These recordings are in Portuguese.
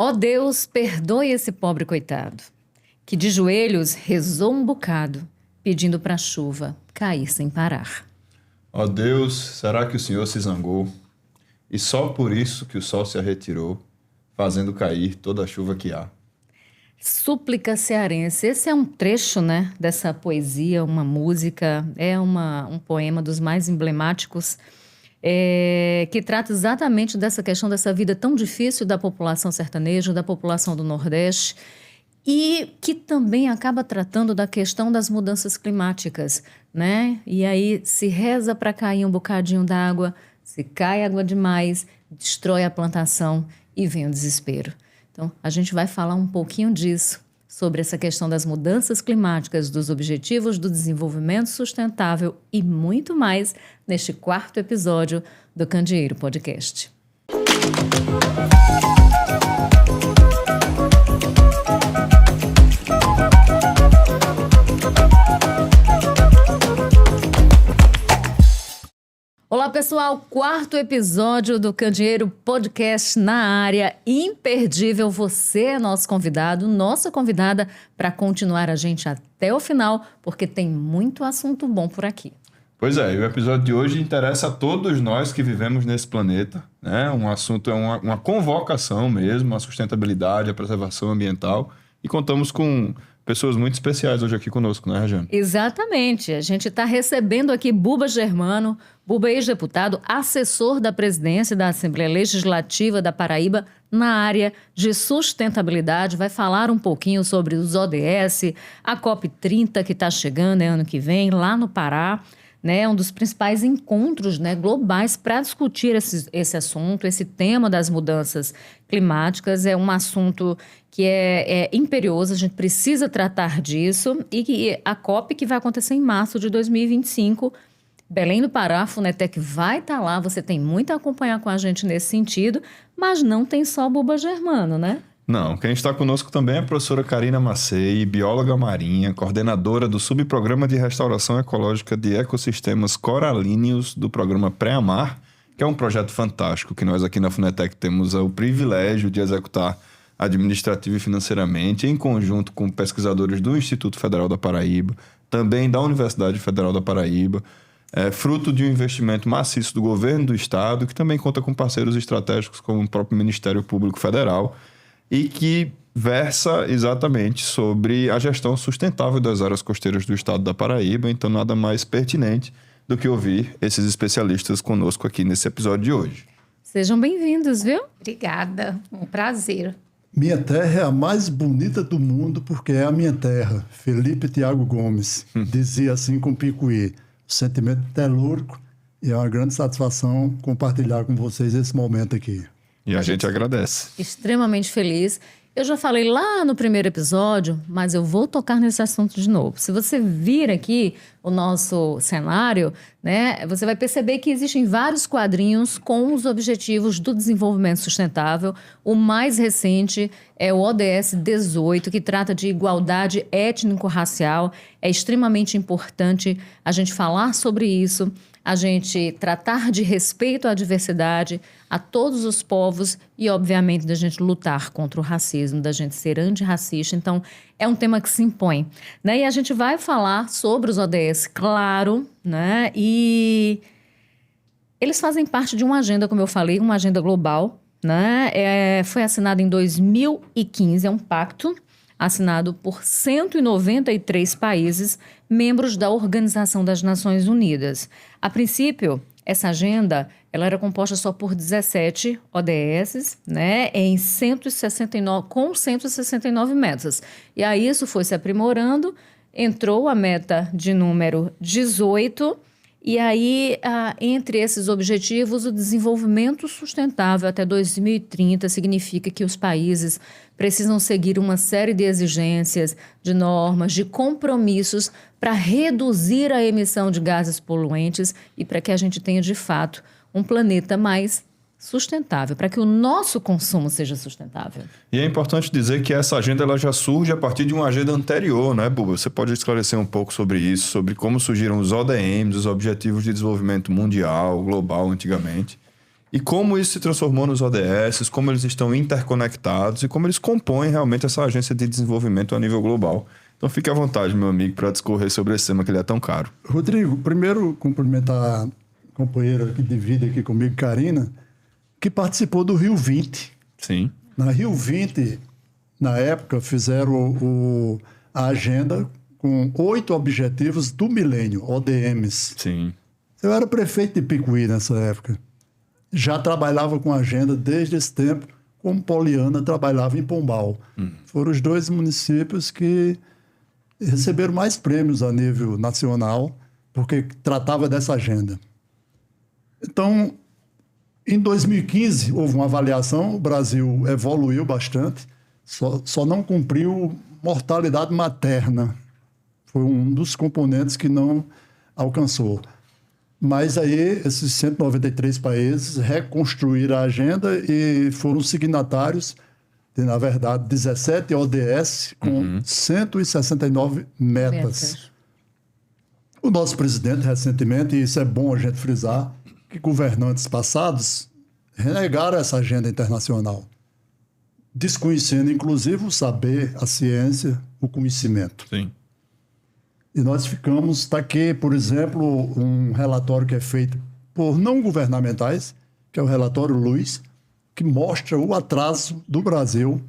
Ó Deus, perdoe esse pobre coitado, que de joelhos rezou um bocado, pedindo para a chuva cair sem parar. Ó Deus, será que o Senhor se zangou? E só por isso que o sol se retirou, fazendo cair toda a chuva que há. Súplica cearense. Esse é um trecho, né, dessa poesia, uma música, um poema dos mais emblemáticos, que trata exatamente dessa questão dessa vida tão difícil da população sertaneja, da população do Nordeste, e que também acaba tratando da questão das mudanças climáticas, né? E aí se reza para cair um bocadinho d'água, se cai água demais, destrói a plantação e vem o desespero. Então, a gente vai falar um pouquinho disso, sobre essa questão das mudanças climáticas, dos objetivos do desenvolvimento sustentável e muito mais neste 4º episódio do Candeeiro Podcast. Olá, pessoal, 4º episódio do Candeeiro Podcast na área. Imperdível, você é nosso convidado, nossa convidada, para continuar a gente até o final, porque tem muito assunto bom por aqui. Pois é, e o episódio de hoje interessa a todos nós que vivemos nesse planeta, né? Um assunto é uma convocação mesmo, a sustentabilidade, a preservação ambiental, e contamos com pessoas muito especiais hoje aqui conosco, né, Regiane? Exatamente. A gente está recebendo aqui Buba Germano. Buba é ex-deputado, assessor da presidência da Assembleia Legislativa da Paraíba na área de sustentabilidade. Vai falar um pouquinho sobre os ODS, a COP30 que está chegando ano que vem, lá no Pará. Né, um dos principais encontros, né, globais para discutir esse assunto, esse tema das mudanças climáticas. É um assunto que é imperioso, a gente precisa tratar disso. E que a COP, que vai acontecer em março de 2025, Belém do Pará, a Funetec vai estar lá. Você tem muito a acompanhar com a gente nesse sentido, mas não tem só Buba Germano, né? Não, quem está conosco também é a professora Karina Macei, bióloga marinha, coordenadora do subprograma de restauração ecológica de ecossistemas coralíneos do programa Pré-Amar, que é um projeto fantástico que nós aqui na Funetec temos o privilégio de executar administrativo e financeiramente, em conjunto com pesquisadores do Instituto Federal da Paraíba, também da Universidade Federal da Paraíba, fruto de um investimento maciço do governo do estado, que também conta com parceiros estratégicos como o próprio Ministério Público Federal, e que versa exatamente sobre a gestão sustentável das áreas costeiras do estado da Paraíba. Então, nada mais pertinente do que ouvir esses especialistas conosco aqui nesse episódio de hoje. Sejam bem-vindos, viu? Obrigada, um prazer. Minha terra é a mais bonita do mundo porque é a minha terra. Felipe Tiago Gomes dizia assim com Picuí. O sentimento é telúrico e é uma grande satisfação compartilhar com vocês esse momento aqui. E a gente agradece. Extremamente feliz. Eu já falei lá no primeiro episódio, mas eu vou tocar nesse assunto de novo. Se você vir aqui o nosso cenário, né, você vai perceber que existem vários quadrinhos com os objetivos do desenvolvimento sustentável. O mais recente é o ODS 18, que trata de igualdade étnico-racial. É extremamente importante a gente falar sobre isso, a gente tratar de respeito à diversidade, a todos os povos e, obviamente, da gente lutar contra o racismo, da gente ser antirracista. Então, é um tema que se impõe, né? E a gente vai falar sobre os ODS, claro, né? E eles fazem parte de uma agenda, como eu falei, uma agenda global, né? Foi assinado em 2015, é um pacto assinado por 193 países, membros da Organização das Nações Unidas. A princípio, essa agenda ela era composta só por 17 ODS, né, com 169 metas. E aí isso foi se aprimorando, entrou a meta de número 18, e aí, entre esses objetivos, o desenvolvimento sustentável até 2030 significa que os países precisam seguir uma série de exigências, de normas, de compromissos para reduzir a emissão de gases poluentes e para que a gente tenha, de fato, um planeta mais sustentável, para que o nosso consumo seja sustentável. E é importante dizer que essa agenda ela já surge a partir de uma agenda anterior, né, Buba? Você pode esclarecer um pouco sobre isso, sobre como surgiram os ODMs, os Objetivos de Desenvolvimento Mundial, global, antigamente, E como isso se transformou nos ODS, como eles estão interconectados e como eles compõem realmente essa agência de desenvolvimento a nível global. Então fique à vontade, meu amigo, para discorrer sobre esse tema que ele é tão caro. Rodrigo, primeiro cumprimentar a companheira que divide aqui comigo, Karina, que participou do Rio 20. Sim. Na Rio 20, na época, fizeram a agenda com 8 objetivos do milênio, ODMs. Sim. Eu era prefeito de Picuí nessa época. Já trabalhava com agenda desde esse tempo, como Poliana trabalhava em Pombal. Foram os 2 municípios que receberam mais prêmios a nível nacional, porque tratava dessa agenda. Então, em 2015, houve uma avaliação, o Brasil evoluiu bastante, só não cumpriu mortalidade materna. Foi um dos componentes que não alcançou. Mas aí, esses 193 países reconstruíram a agenda e foram signatários de, na verdade, 17 ODS com 169 metas. O nosso presidente, recentemente, e isso é bom a gente frisar, que governantes passados renegaram essa agenda internacional, desconhecendo, inclusive, o saber, a ciência, o conhecimento. Sim. E nós ficamos, está aqui, por exemplo, um relatório que é feito por não governamentais, que é o relatório Luz, que mostra o atraso do Brasil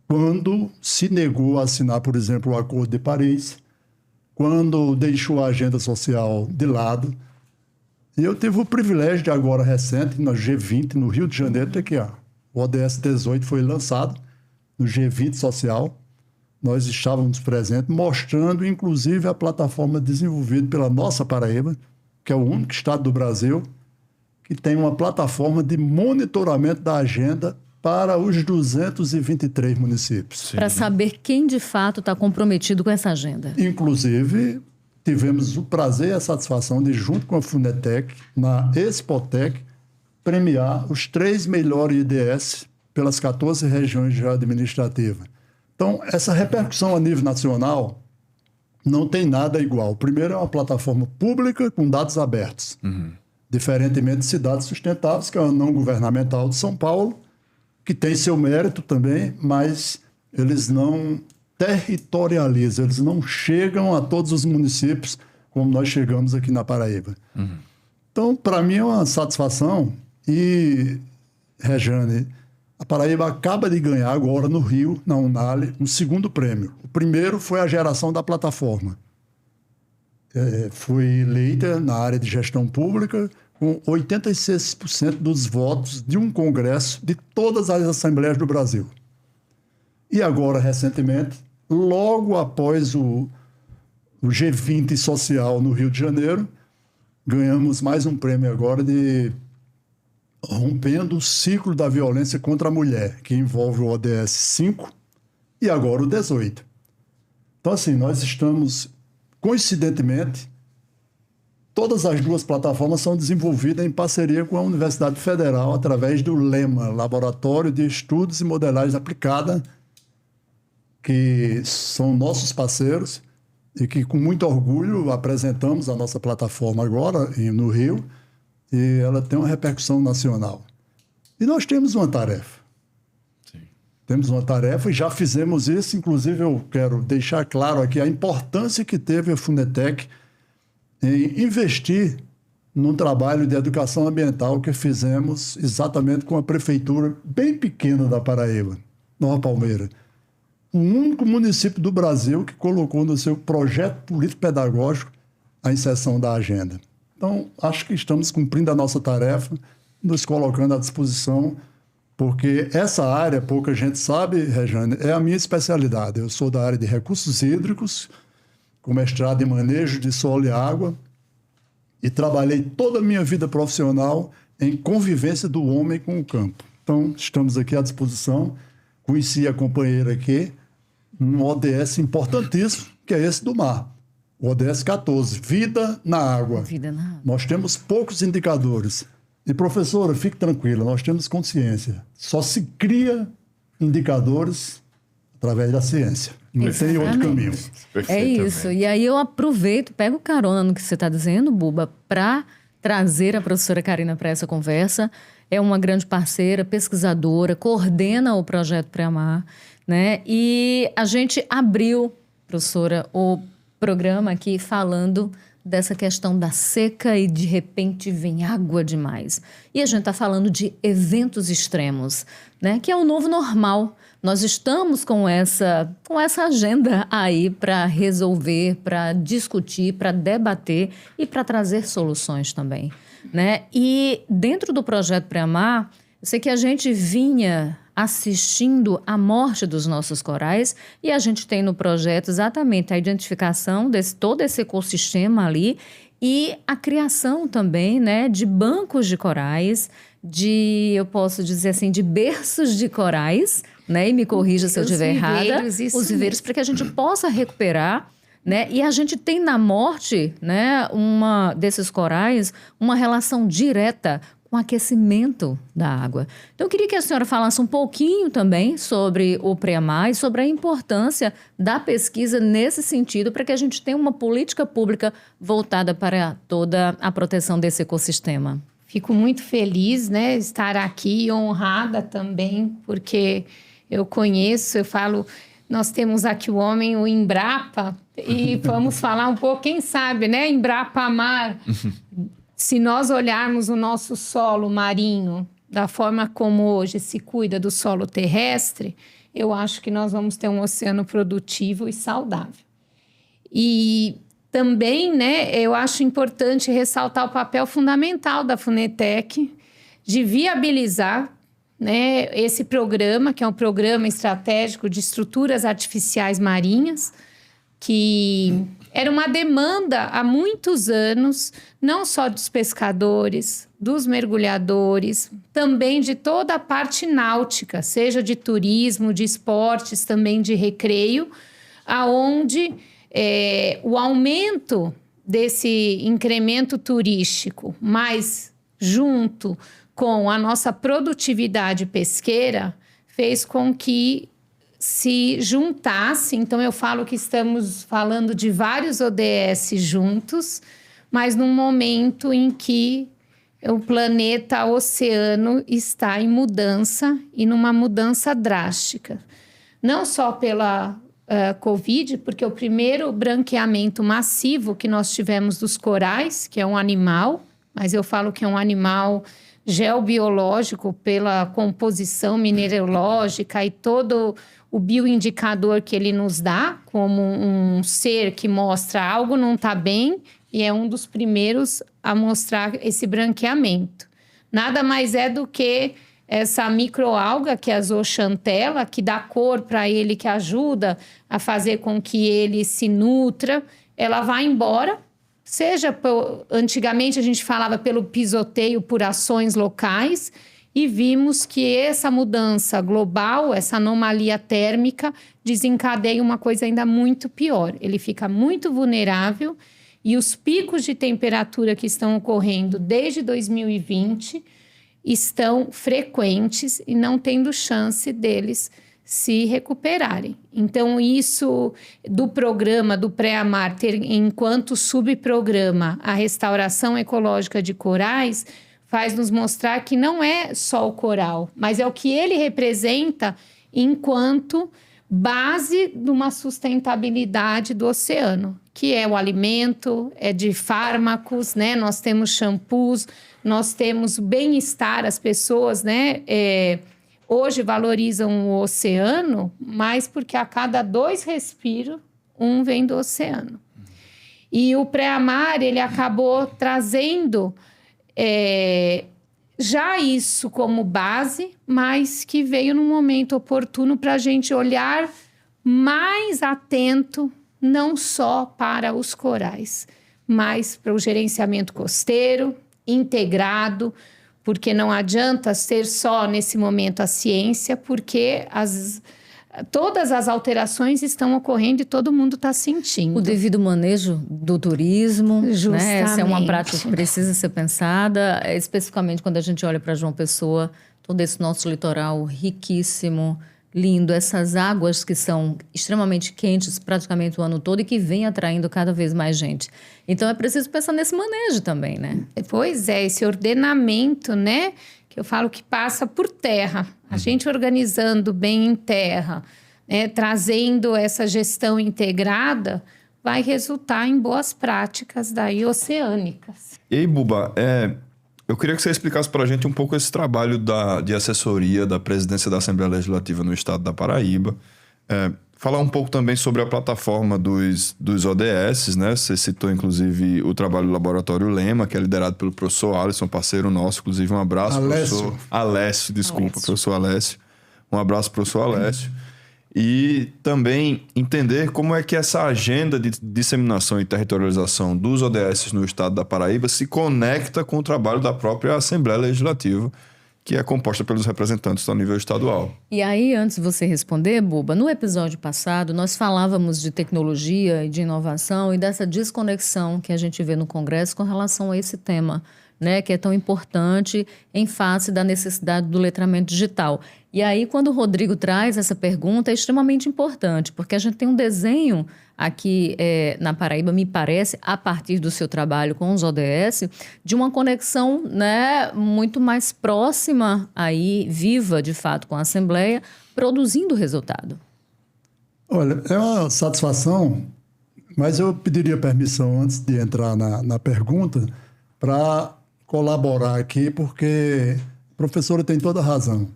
quando se negou a assinar, por exemplo, o Acordo de Paris, quando deixou a agenda social de lado. E eu tive o privilégio de agora, recente, no G20, no Rio de Janeiro, ter aqui, o ODS 18 foi lançado no G20 social. Nós estávamos presentes, mostrando, inclusive, a plataforma desenvolvida pela nossa Paraíba, que é o único estado do Brasil que tem uma plataforma de monitoramento da agenda para os 223 municípios. Para saber quem, de fato, está comprometido com essa agenda. Inclusive, tivemos o prazer e a satisfação de, junto com a Funetec, na Expotec, premiar os 3 melhores IDS pelas 14 regiões administrativas. Então, essa repercussão a nível nacional não tem nada igual. Primeiro, é uma plataforma pública com dados abertos. Diferentemente de Cidades Sustentáveis, que é uma não governamental de São Paulo, que tem seu mérito também, mas eles não territorializam, eles não chegam a todos os municípios como nós chegamos aqui na Paraíba. Então, para mim é uma satisfação. E, Rejane, a Paraíba acaba de ganhar agora no Rio, na Unale, um segundo prêmio. O primeiro foi a geração da plataforma. Foi eleita na área de gestão pública com 86% dos votos de um congresso de todas as assembleias do Brasil. E agora, recentemente, logo após o G20 social no Rio de Janeiro, ganhamos mais um prêmio agora de Rompendo o Ciclo da Violência contra a Mulher, que envolve o ODS 5 e agora o 18. Então, assim, nós estamos, coincidentemente, todas as 2 plataformas são desenvolvidas em parceria com a Universidade Federal, através do LEMA, Laboratório de Estudos e Modelagem Aplicada, que são nossos parceiros e que, com muito orgulho, apresentamos a nossa plataforma agora no Rio, e ela tem uma repercussão nacional. E nós temos uma tarefa. Sim. Temos uma tarefa e já fizemos isso. Inclusive, eu quero deixar claro aqui a importância que teve a Funetec em investir num trabalho de educação ambiental que fizemos exatamente com a prefeitura bem pequena da Paraíba, Nova Palmeira. O único município do Brasil que colocou no seu projeto político-pedagógico a inserção da agenda. Então, acho que estamos cumprindo a nossa tarefa, nos colocando à disposição, porque essa área, pouca gente sabe, Rejane, é a minha especialidade. Eu sou da área de recursos hídricos, com mestrado em manejo de solo e água, e trabalhei toda a minha vida profissional em convivência do homem com o campo. Então, estamos aqui à disposição. Conheci a companheira aqui, um ODS importantíssimo, que é esse do mar. O ODS 14, Vida na Água. Vida na água. Nós temos poucos indicadores. E, professora, fique tranquila, nós temos consciência. Só se cria indicadores através da ciência. Não tem outro caminho. É isso. E aí eu aproveito, pego carona no que você está dizendo, Buba, para trazer a professora Karina para essa conversa. É uma grande parceira, pesquisadora, coordena o projeto Pré-Amar, né? E a gente abriu, professora, o programa aqui falando dessa questão da seca e de repente vem água demais. E a gente está falando de eventos extremos, né? Que é o novo normal. Nós estamos com essa agenda aí para resolver, para discutir, para debater e para trazer soluções também, né? E dentro do projeto Pré-Amar, eu sei que a gente vinha assistindo a morte dos nossos corais e a gente tem no projeto exatamente a identificação desse todo esse ecossistema ali e a criação também, né, de bancos de corais, eu posso dizer assim, de berços de corais, né, e me corrija se eu estiver errada, os viveiros para que a gente possa recuperar, né? E a gente tem na morte, né, desses corais, uma relação direta com o aquecimento da água. Então, eu queria que a senhora falasse um pouquinho também sobre o Pré-Amar e sobre a importância da pesquisa nesse sentido para que a gente tenha uma política pública voltada para toda a proteção desse ecossistema. Fico muito feliz, né, estar aqui e honrada também, porque eu falo, nós temos aqui o homem, o Embrapa, e vamos falar um pouco, quem sabe, né, Embrapa-Mar. Se nós olharmos o nosso solo marinho da forma como hoje se cuida do solo terrestre, eu acho que nós vamos ter um oceano produtivo e saudável. E também, né, eu acho importante ressaltar o papel fundamental da Funetec de viabilizar, né, esse programa, que é um programa estratégico de estruturas artificiais marinhas, que era uma demanda há muitos anos, não só dos pescadores, dos mergulhadores, também de toda a parte náutica, seja de turismo, de esportes, também de recreio, aonde o aumento desse incremento turístico, mais junto com a nossa produtividade pesqueira, fez com que se juntasse. Então, eu falo que estamos falando de vários ODS juntos, mas num momento em que o planeta oceano está em mudança e numa mudança drástica. Não só pela Covid, porque o primeiro branqueamento massivo que nós tivemos dos corais, que é um animal, mas eu falo que é um animal geobiológico pela composição mineralógica e todo o bioindicador que ele nos dá, como um ser que mostra algo não está bem, e é um dos primeiros a mostrar esse branqueamento. Nada mais é do que essa microalga, que é a zooxantela, que dá cor para ele, que ajuda a fazer com que ele se nutra, ela vai embora, antigamente a gente falava pelo pisoteio por ações locais, e vimos que essa mudança global, essa anomalia térmica, desencadeia uma coisa ainda muito pior. Ele fica muito vulnerável e os picos de temperatura que estão ocorrendo desde 2020 estão frequentes e não tendo chance deles se recuperarem. Então, isso do programa do Pré-Amar ter enquanto subprograma a restauração ecológica de corais faz nos mostrar que não é só o coral, mas é o que ele representa enquanto base de uma sustentabilidade do oceano, que é o alimento, é de fármacos, né? Nós temos shampoos, nós temos bem-estar, as pessoas, né? Hoje valorizam o oceano, mas porque a cada 2 respiros, um vem do oceano. E o Pré-Amar, ele acabou trazendo já isso como base, mas que veio num momento oportuno para a gente olhar mais atento, não só para os corais, mas para o gerenciamento costeiro, integrado, porque não adianta ser só nesse momento a ciência, porque todas as alterações estão ocorrendo e todo mundo está sentindo. O devido manejo do turismo, justamente, né? Essa é uma prática que precisa ser pensada, especificamente quando a gente olha para João Pessoa, todo esse nosso litoral riquíssimo, lindo, essas águas que são extremamente quentes praticamente o ano todo e que vêm atraindo cada vez mais gente. Então é preciso pensar nesse manejo também, né? Pois é, esse ordenamento, né? Que eu falo que passa por terra. A gente organizando bem em terra, né, trazendo essa gestão integrada, vai resultar em boas práticas daí oceânicas. E aí, Buba, eu queria que você explicasse para a gente um pouco esse trabalho de assessoria da presidência da Assembleia Legislativa no estado da Paraíba. Falar um pouco também sobre a plataforma dos ODS, né? Você citou, inclusive, o trabalho do Laboratório Lema, que é liderado pelo professor Alisson, parceiro nosso. Inclusive, um abraço, professor Alessio. Desculpa, professor Alessio. Um abraço, professor Alessio. E também entender como é que essa agenda de disseminação e territorialização dos ODS no estado da Paraíba se conecta com o trabalho da própria Assembleia Legislativa, que é composta pelos representantes ao nível estadual. E aí, antes de você responder, Buba, no episódio passado nós falávamos de tecnologia e de inovação e dessa desconexão que a gente vê no Congresso com relação a esse tema, né, que é tão importante em face da necessidade do letramento digital. E aí, quando o Rodrigo traz essa pergunta, é extremamente importante, porque a gente tem um desenho aqui na Paraíba, me parece, a partir do seu trabalho com os ODS, de uma conexão, né, muito mais próxima, aí, viva, de fato, com a Assembleia, produzindo resultado. Olha, é uma satisfação, mas eu pediria permissão, antes de entrar na pergunta, para colaborar aqui, porque a professora tem toda a razão.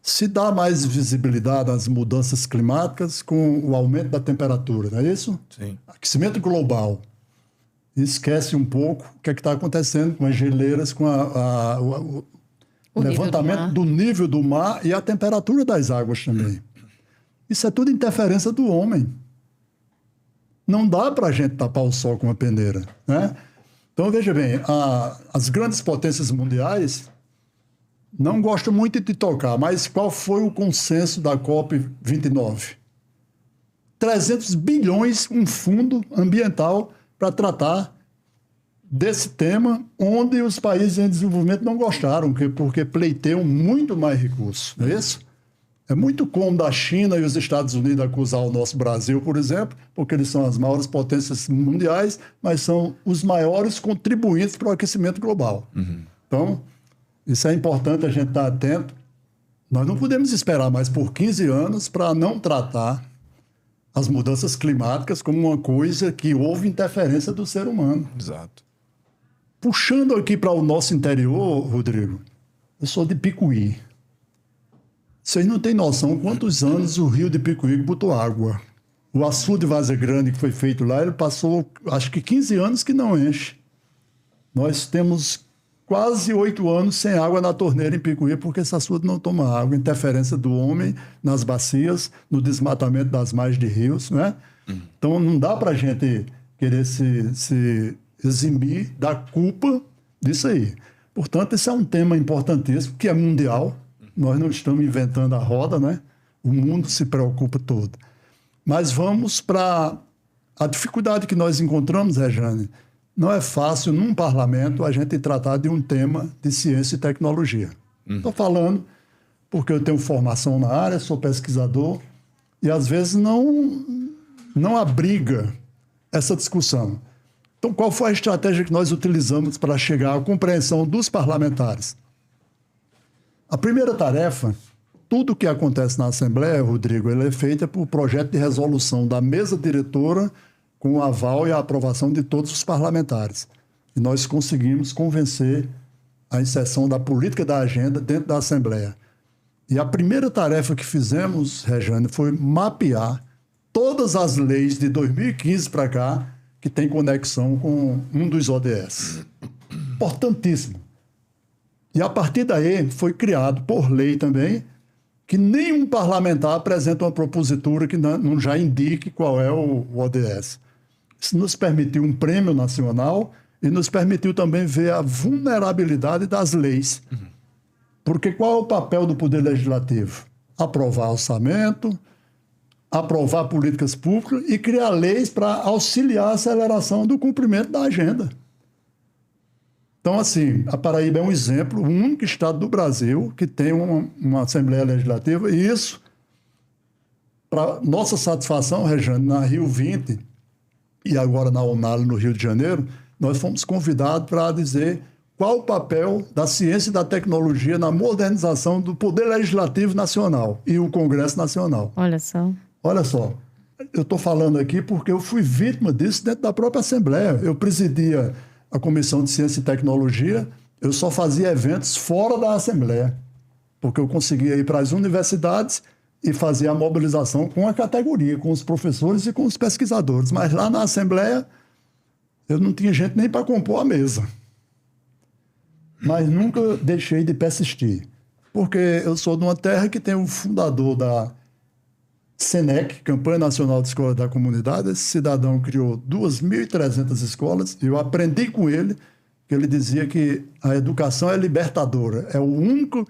Se dá mais visibilidade às mudanças climáticas com o aumento da temperatura, não é isso? Sim. Aquecimento global. Esquece um pouco o que está acontecendo com as geleiras, com o levantamento do nível do mar e a temperatura das águas também. Isso é tudo interferência do homem. Não dá para a gente tapar o sol com uma peneira, né? Então, veja bem, as grandes potências mundiais não gostam muito de tocar, mas qual foi o consenso da COP29? 300 bilhões, um fundo ambiental para tratar desse tema, onde os países em desenvolvimento não gostaram, porque pleiteiam muito mais recursos, não é isso? É muito cômodo a China e os Estados Unidos acusar o nosso Brasil, por exemplo, porque eles são as maiores potências mundiais, mas são os maiores contribuintes para o aquecimento global. Uhum. Então, isso é importante a gente estar atento. Nós não podemos esperar mais por 15 anos para não tratar as mudanças climáticas como uma coisa que houve interferência do ser humano. Exato. Puxando aqui para o nosso interior, Rodrigo, eu sou de Picuí. Vocês não têm noção quantos anos o rio de Picuí botou água. O açude de Várzea Grande que foi feito lá, ele passou, acho que 15 anos que não enche. Nós temos quase 8 anos sem água na torneira em Picuí, porque esse açude não toma água. Interferência do homem nas bacias, no desmatamento das margens de rios, né? Então não dá para a gente querer se eximir da culpa disso aí. Portanto, esse é um tema importantíssimo, que é mundial. Nós não estamos inventando a roda, né? O mundo se preocupa todo. Mas vamos para a dificuldade que nós encontramos, Rejane. Não é fácil, num parlamento, a gente tratar de um tema de ciência e tecnologia. Estou falando porque eu tenho formação na área, sou pesquisador, e às vezes não abriga essa discussão. Então, qual foi a estratégia que nós utilizamos para chegar à compreensão dos parlamentares? A primeira tarefa, tudo que acontece na Assembleia, Rodrigo, ele é feita por projeto de resolução da mesa diretora com o aval e a aprovação de todos os parlamentares. E nós conseguimos convencer a inserção da política da agenda dentro da Assembleia. E a primeira tarefa que fizemos, Rejane, foi mapear todas as leis de 2015 para cá que tem conexão com um dos ODS. Importantíssimo. E a partir daí foi criado por lei também que nenhum parlamentar apresenta uma propositura que não já indique qual é o ODS. Isso nos permitiu um prêmio nacional e nos permitiu também ver a vulnerabilidade das leis. Porque qual é o papel do Poder Legislativo? Aprovar orçamento, aprovar políticas públicas e criar leis para auxiliar a aceleração do cumprimento da agenda. Então, assim, a Paraíba é um exemplo, o único estado do Brasil que tem uma Assembleia Legislativa, e isso Para nossa satisfação, Rejane, na Rio 20 e agora na Unal, no Rio de Janeiro, nós fomos convidados para dizer qual o papel da ciência e da tecnologia na modernização do Poder Legislativo Nacional e o Congresso Nacional. Olha só. Olha só, eu estou falando aqui porque eu fui vítima disso dentro da própria Assembleia. Eu presidia a Comissão de Ciência e Tecnologia, eu só fazia eventos fora da Assembleia, porque eu conseguia ir para as universidades e fazer a mobilização com a categoria, com os professores e com os pesquisadores. Mas lá na Assembleia, eu não tinha gente nem para compor a mesa. Mas nunca deixei de persistir, porque eu sou de uma terra que tem o fundador da SENEC, Campanha Nacional de Escola da Comunidade. Esse cidadão criou 2.300 escolas e eu aprendi com ele que ele dizia que a educação é libertadora, é o único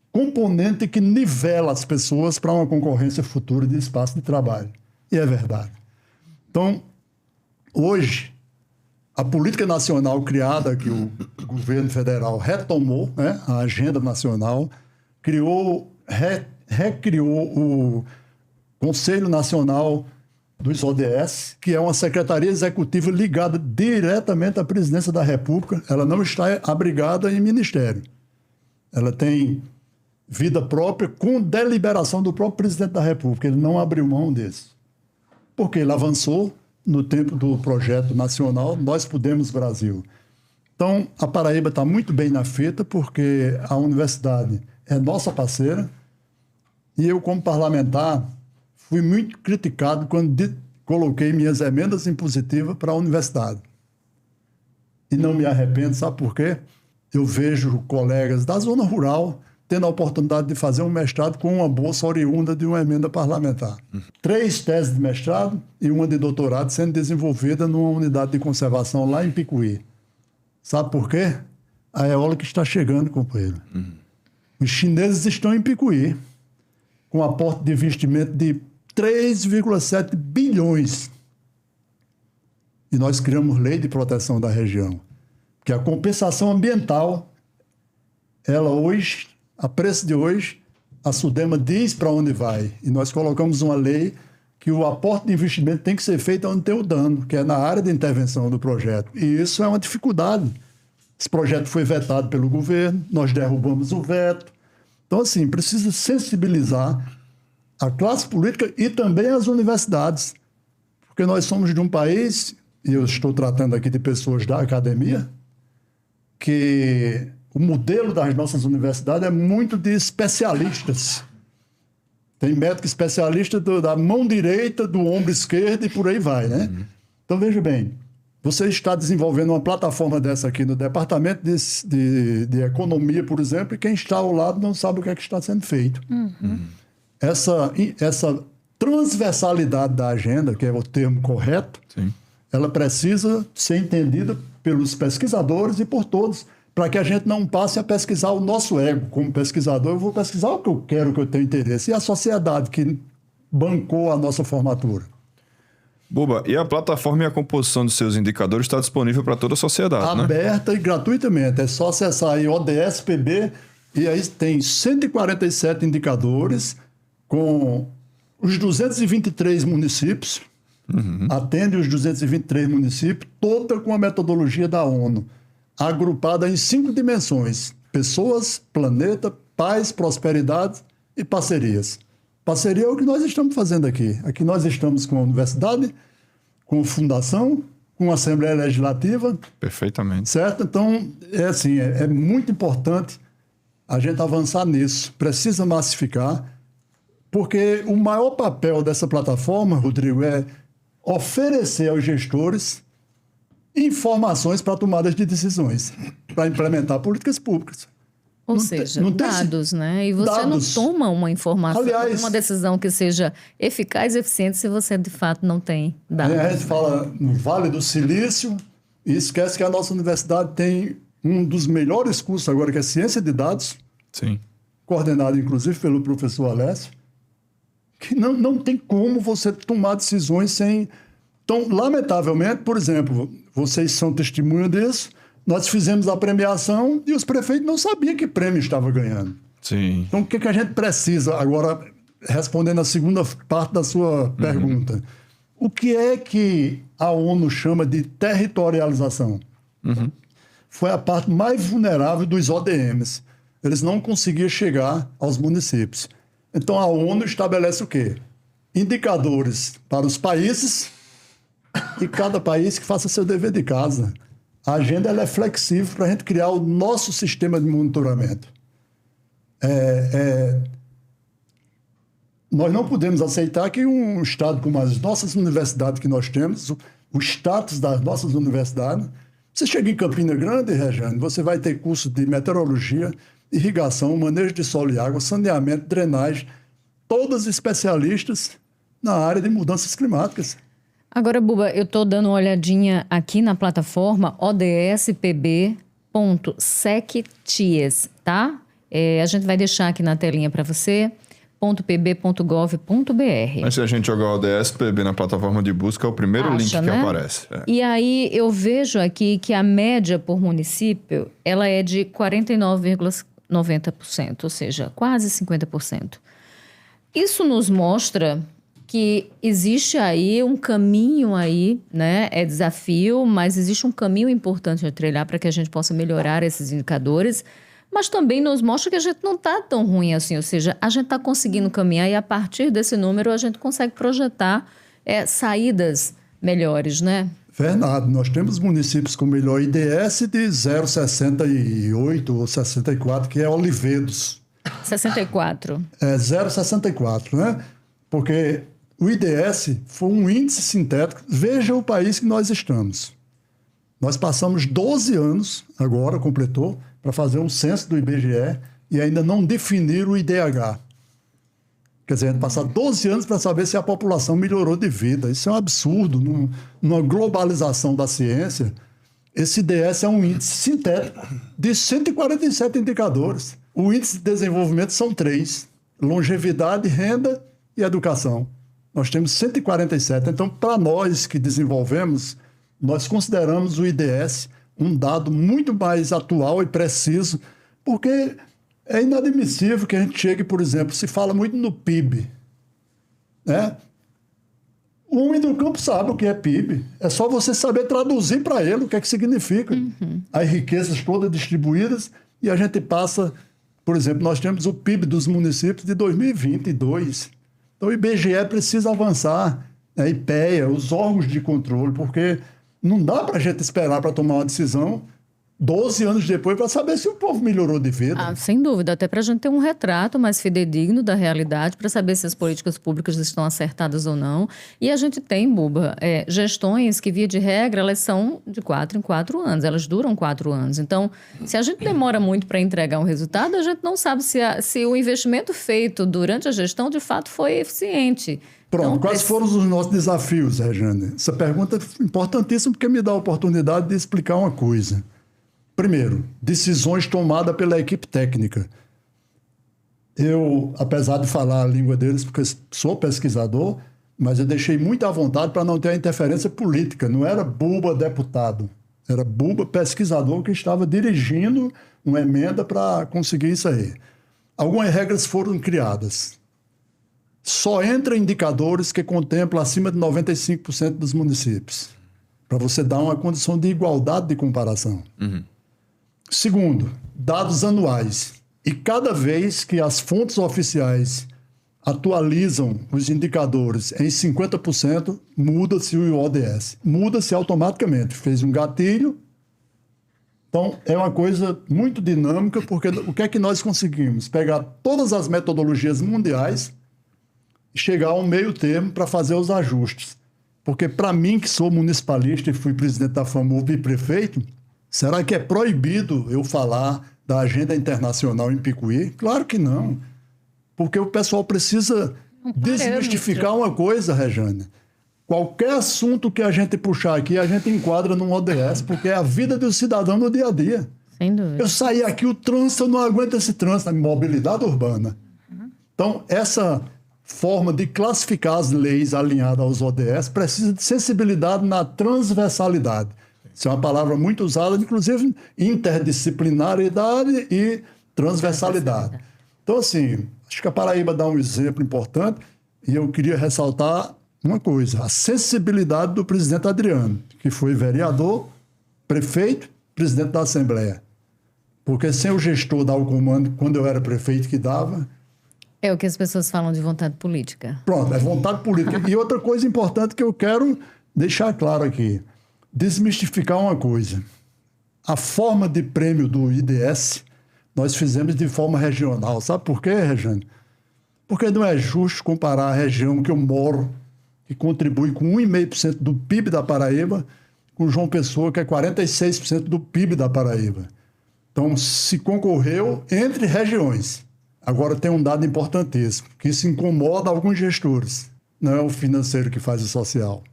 componente que nivela as pessoas para uma concorrência futura de espaço de trabalho. E é verdade. Então, hoje, a política nacional criada, que o governo federal retomou, né, a agenda nacional, recriou o Conselho Nacional dos ODS, que é uma secretaria executiva ligada diretamente à presidência da República. Ela não está abrigada em ministério. Ela tem vida própria com deliberação do próprio presidente da República. Ele não abriu mão disso. Porque ele avançou no tempo do projeto nacional Nós Podemos Brasil. Então, a Paraíba está muito bem na fita, porque a universidade é nossa parceira, e eu, como parlamentar, fui muito criticado quando coloquei minhas emendas impositivas para a universidade. E não me arrependo, sabe por quê? Eu vejo colegas da zona rural tendo a oportunidade de fazer um mestrado com uma bolsa oriunda de uma emenda parlamentar. 3 teses de mestrado e uma de doutorado sendo desenvolvida numa unidade de conservação lá em Picuí. Sabe por quê? A eólica está chegando, companheiro. Os chineses estão em Picuí, com aporte de investimento de 3,7 bilhões. E nós criamos lei de proteção da região. Que a compensação ambiental, ela hoje, a preço de hoje, a SUDEMA diz para onde vai. E nós colocamos uma lei que o aporte de investimento tem que ser feito onde tem o dano, que é na área de intervenção do projeto. E isso é uma dificuldade. Esse projeto foi vetado pelo governo, nós derrubamos o veto. Então, assim, precisa sensibilizar a classe política e também as universidades. Porque nós somos de um país, e eu estou tratando aqui de pessoas da academia, que o modelo das nossas universidades é muito de especialistas. Tem médico especialista da mão direita, do ombro esquerdo e por aí vai, né? Então, veja bem, você está desenvolvendo uma plataforma dessa aqui no Departamento de Economia, por exemplo, e quem está ao lado não sabe o que é que está sendo feito. Essa transversalidade da agenda, que é o termo correto, Sim. ela precisa ser entendida pelos pesquisadores e por todos, para que a gente não passe a pesquisar o nosso ego. Como pesquisador, eu vou pesquisar o que eu quero, o que eu tenho interesse. E a sociedade que bancou a nossa formatura. Buba, e a plataforma e a composição dos seus indicadores está disponível para toda a sociedade, né? Aberta e gratuitamente. É só acessar aí ODSPB e aí tem 147 indicadores com os 223 municípios. Atende os 223 municípios, toda com a metodologia da ONU, agrupada em 5 dimensões: pessoas, planeta, paz, prosperidade e parcerias. Parceria é o que nós estamos fazendo aqui. Aqui nós estamos com a universidade, com a fundação, com a Assembleia Legislativa. Perfeitamente. Certo? Então, é muito importante a gente avançar nisso. Precisa massificar, porque o maior papel dessa plataforma, Rodrigo, é oferecer aos gestores informações para tomadas de decisões, para implementar políticas públicas. Ou seja, dados, né? E você dados. não toma uma informação, Aliás, uma decisão que seja eficaz e eficiente se você, de fato, não tem dados. A gente fala no Vale do Silício e esquece que a nossa universidade tem um dos melhores cursos agora, que é Ciência de Dados, Sim. coordenado, inclusive, pelo professor Alessio, que não tem como você tomar decisões sem... Então, lamentavelmente, por exemplo, vocês são testemunha disso, nós fizemos a premiação e os prefeitos não sabiam que prêmio estava ganhando. Sim. Então, o que a gente precisa agora? respondendo a segunda parte da sua pergunta, o que é que a ONU chama de territorialização? Foi a parte mais vulnerável dos ODMs. Eles não conseguiam chegar aos municípios. Então, a ONU estabelece o quê? Indicadores para os países e cada país que faça seu dever de casa. A agenda ela é flexível para a gente criar o nosso sistema de monitoramento. Nós não podemos aceitar que um estado como as nossas universidades que nós temos, o status das nossas universidades, você chega em Campina Grande, Rejane, você vai ter curso de meteorologia, irrigação, manejo de solo e água, saneamento, drenagem, todas especialistas na área de mudanças climáticas. Agora, Buba, eu estou dando uma olhadinha aqui na plataforma odspb.secties, tá? A gente vai deixar aqui na telinha para você, .pb.gov.br. Mas se a gente jogar o ODSPB na plataforma de busca, é o primeiro link que aparece. E aí eu vejo aqui que a média por município, ela é de 49,90%, ou seja, quase 50%. Isso nos mostra que existe aí um caminho aí, né? É desafio, mas existe um caminho importante a trilhar para que a gente possa melhorar esses indicadores, mas também nos mostra que a gente não está tão ruim assim, ou seja, a gente está conseguindo caminhar e a partir desse número a gente consegue projetar saídas melhores, né? Verdade, nós temos municípios com melhor IDS de 0,68 ou 64, que é Olivedos. 64. 0,64, né? Porque o IDS foi um índice sintético. Veja o país que nós estamos. Nós passamos 12 anos, agora completou, para fazer um censo do IBGE e ainda não definir o IDH. Quer dizer, a gente passar 12 anos para saber se a população melhorou de vida. Isso é um absurdo. Numa globalização da ciência, esse IDS é um índice sintético de 147 indicadores. O índice de desenvolvimento são 3. Longevidade, renda e educação. Nós temos 147. Então, para nós que desenvolvemos, nós consideramos o IDS um dado muito mais atual e preciso, porque é inadmissível que a gente chegue, por exemplo, se fala muito no PIB, né? O homem do campo sabe o que é PIB. É só você saber traduzir para ele o que é que significa. As riquezas todas distribuídas e a gente passa, por exemplo, nós temos o PIB dos municípios de 2022. Então o IBGE precisa avançar, a IPEA, os órgãos de controle, porque não dá para a gente esperar para tomar uma decisão 12 anos depois para saber se o povo melhorou de vida. Sem dúvida, até para a gente ter um retrato mais fidedigno da realidade, para saber se as políticas públicas estão acertadas ou não. E a gente tem, Buba, gestões que, via de regra, elas são de 4 em 4 anos, elas duram 4 anos. Então, se a gente demora muito para entregar um resultado, a gente não sabe se o investimento feito durante a gestão, de fato, foi eficiente. Pronto, então, quais foram os nossos desafios, Rejane? Essa pergunta é importantíssima porque me dá a oportunidade de explicar uma coisa. Primeiro, decisões tomadas pela equipe técnica. Eu, apesar de falar a língua deles, porque sou pesquisador, mas eu deixei muito à vontade para não ter a interferência política. Não era Buba deputado, era Buba pesquisador que estava dirigindo uma emenda para conseguir isso aí. Algumas regras foram criadas. Só entra indicadores que contemplam acima de 95% dos municípios, para você dar uma condição de igualdade de comparação. Segundo, dados anuais. E cada vez que as fontes oficiais atualizam os indicadores em 50%, muda-se o ODS. Muda-se automaticamente. Fez um gatilho. Então, é uma coisa muito dinâmica, porque o que é que nós conseguimos? Pegar todas as metodologias mundiais e chegar a um meio termo para fazer os ajustes. Porque, para mim, que sou municipalista e fui presidente da FAMURB e prefeito, será que é proibido eu falar da agenda internacional em Picuí? Claro que não. Porque o pessoal precisa desmistificar uma coisa, Rejane. Qualquer assunto que a gente puxar aqui, a gente enquadra num ODS, porque é a vida do cidadão no dia a dia. Sem dúvida. Eu saí aqui, o trânsito, eu não aguento esse trânsito, a mobilidade urbana. Então, essa forma de classificar as leis alinhadas aos ODS precisa de sensibilidade na transversalidade. Isso é uma palavra muito usada, inclusive interdisciplinaridade e transversalidade. Então, assim, acho que a Paraíba dá um exemplo importante e eu queria ressaltar uma coisa, a sensibilidade do presidente Adriano, que foi vereador, prefeito, presidente da Assembleia. Porque sem o gestor dar o comando, quando eu era prefeito, que dava... É o que as pessoas falam de vontade política. Pronto, é vontade política. E outra coisa importante que eu quero deixar claro aqui, desmistificar uma coisa. A forma de prêmio do IDS, nós fizemos de forma regional. Sabe por quê, Regiane? Porque não é justo comparar a região que eu moro, que contribui com 1,5% do PIB da Paraíba, com João Pessoa, que é 46% do PIB da Paraíba. Então, se concorreu entre regiões. Agora, tem um dado importantíssimo, que isso incomoda alguns gestores. Não é o financeiro que faz o social.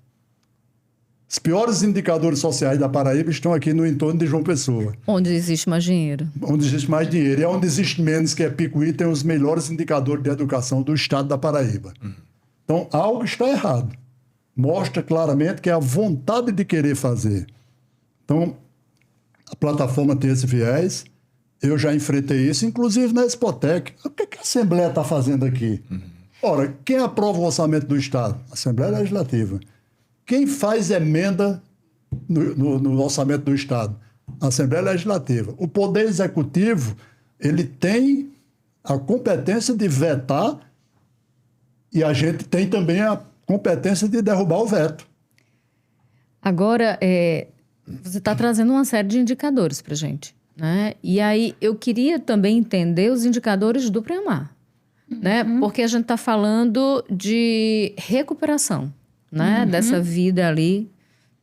Os piores indicadores sociais da Paraíba estão aqui no entorno de João Pessoa. Onde existe mais dinheiro. Onde existe mais dinheiro. E onde existe menos, que é Picuí, tem os melhores indicadores de educação do estado da Paraíba. Então, algo está errado. Mostra claramente que é a vontade de querer fazer. Então, a plataforma tem esse viés. Eu já enfrentei isso, inclusive na Expotec. O que a Assembleia está fazendo aqui? Ora, quem aprova o orçamento do Estado? A Assembleia Legislativa. Quem faz emenda no orçamento do Estado? A Assembleia Legislativa. O Poder Executivo, ele tem a competência de vetar e a gente tem também a competência de derrubar o veto. Agora, você está trazendo uma série de indicadores para a gente, né? E aí, eu queria também entender os indicadores do Preamar, né? Porque a gente está falando de recuperação, né? Dessa vida ali,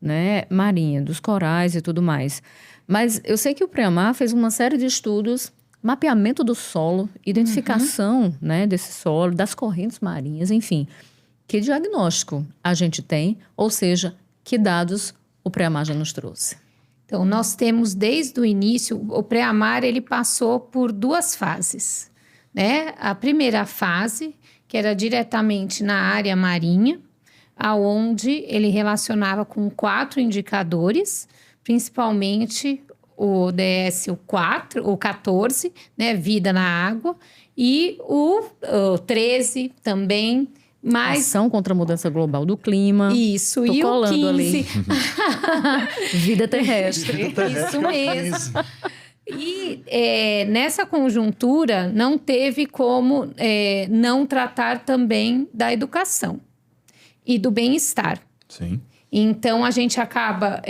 né? Marinha, dos corais e tudo mais. Mas eu sei que o Preamar fez uma série de estudos, mapeamento do solo, identificação, né? Desse solo, das correntes marinhas, enfim. Que diagnóstico a gente tem, ou seja, que dados o Preamar já nos trouxe? Então, nós temos desde o início, o Preamar ele passou por 2 fases, né? A primeira fase, que era diretamente na área marinha, aonde ele relacionava com 4 indicadores, principalmente o ODS, o 14, né? Vida na água, e o 13 também, mas... Ação contra a mudança global do clima. Isso, Tô e o colando 15... ali. Vida terrestre. Isso mesmo. E nessa conjuntura não teve como não tratar também da educação e do bem-estar. Sim. Então, a gente acaba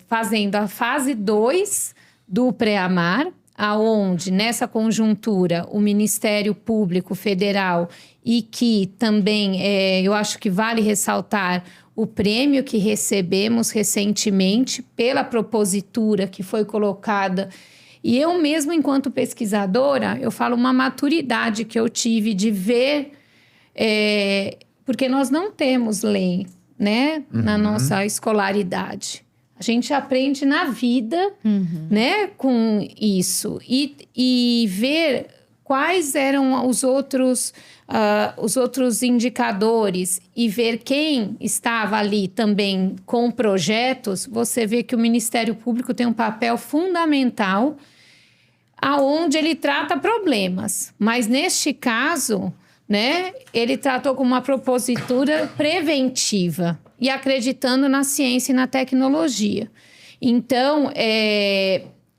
fazendo a fase 2 do Preamar, aonde, nessa conjuntura, o Ministério Público Federal e que também, eu acho que vale ressaltar o prêmio que recebemos recentemente pela propositura que foi colocada. E eu mesmo, enquanto pesquisadora, eu falo uma maturidade que eu tive de ver, porque nós não temos lei, né, na nossa escolaridade. A gente aprende na vida, né, com isso. E ver quais eram os outros indicadores e ver quem estava ali também com projetos, você vê que o Ministério Público tem um papel fundamental aonde ele trata problemas. Mas, neste caso, né, ele tratou com uma propositura preventiva e acreditando na ciência e na tecnologia. Então,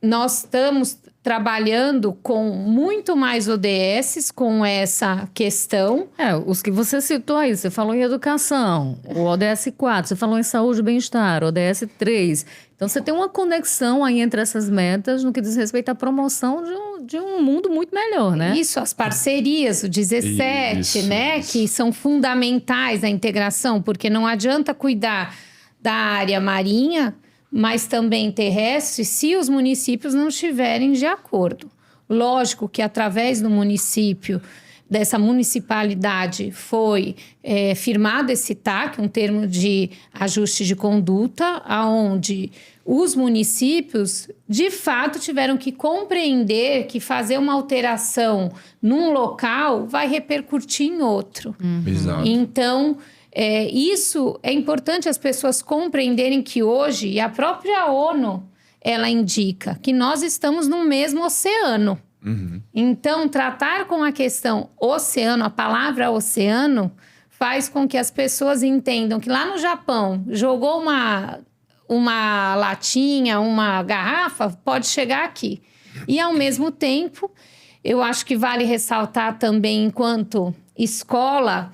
nós estamos trabalhando com muito mais ODSs com essa questão. Os que você citou aí, você falou em educação, o ODS 4, você falou em saúde e bem-estar, o ODS 3. Então, você tem uma conexão aí entre essas metas no que diz respeito à promoção de um mundo muito melhor, né? Isso, as parcerias, o 17, né? Que são fundamentais à integração, porque não adianta cuidar da área marinha, mas também terrestre, se os municípios não estiverem de acordo. Lógico que através do município, dessa municipalidade, foi firmado esse TAC, um termo de ajuste de conduta, onde os municípios, de fato, tiveram que compreender que fazer uma alteração num local vai repercutir em outro. Exato. Então, isso é importante as pessoas compreenderem que hoje, e a própria ONU, ela indica que nós estamos no mesmo oceano. Então, tratar com a questão oceano, a palavra oceano, faz com que as pessoas entendam que lá no Japão, jogou uma latinha, uma garrafa, pode chegar aqui. E, ao mesmo tempo, eu acho que vale ressaltar também, enquanto escola,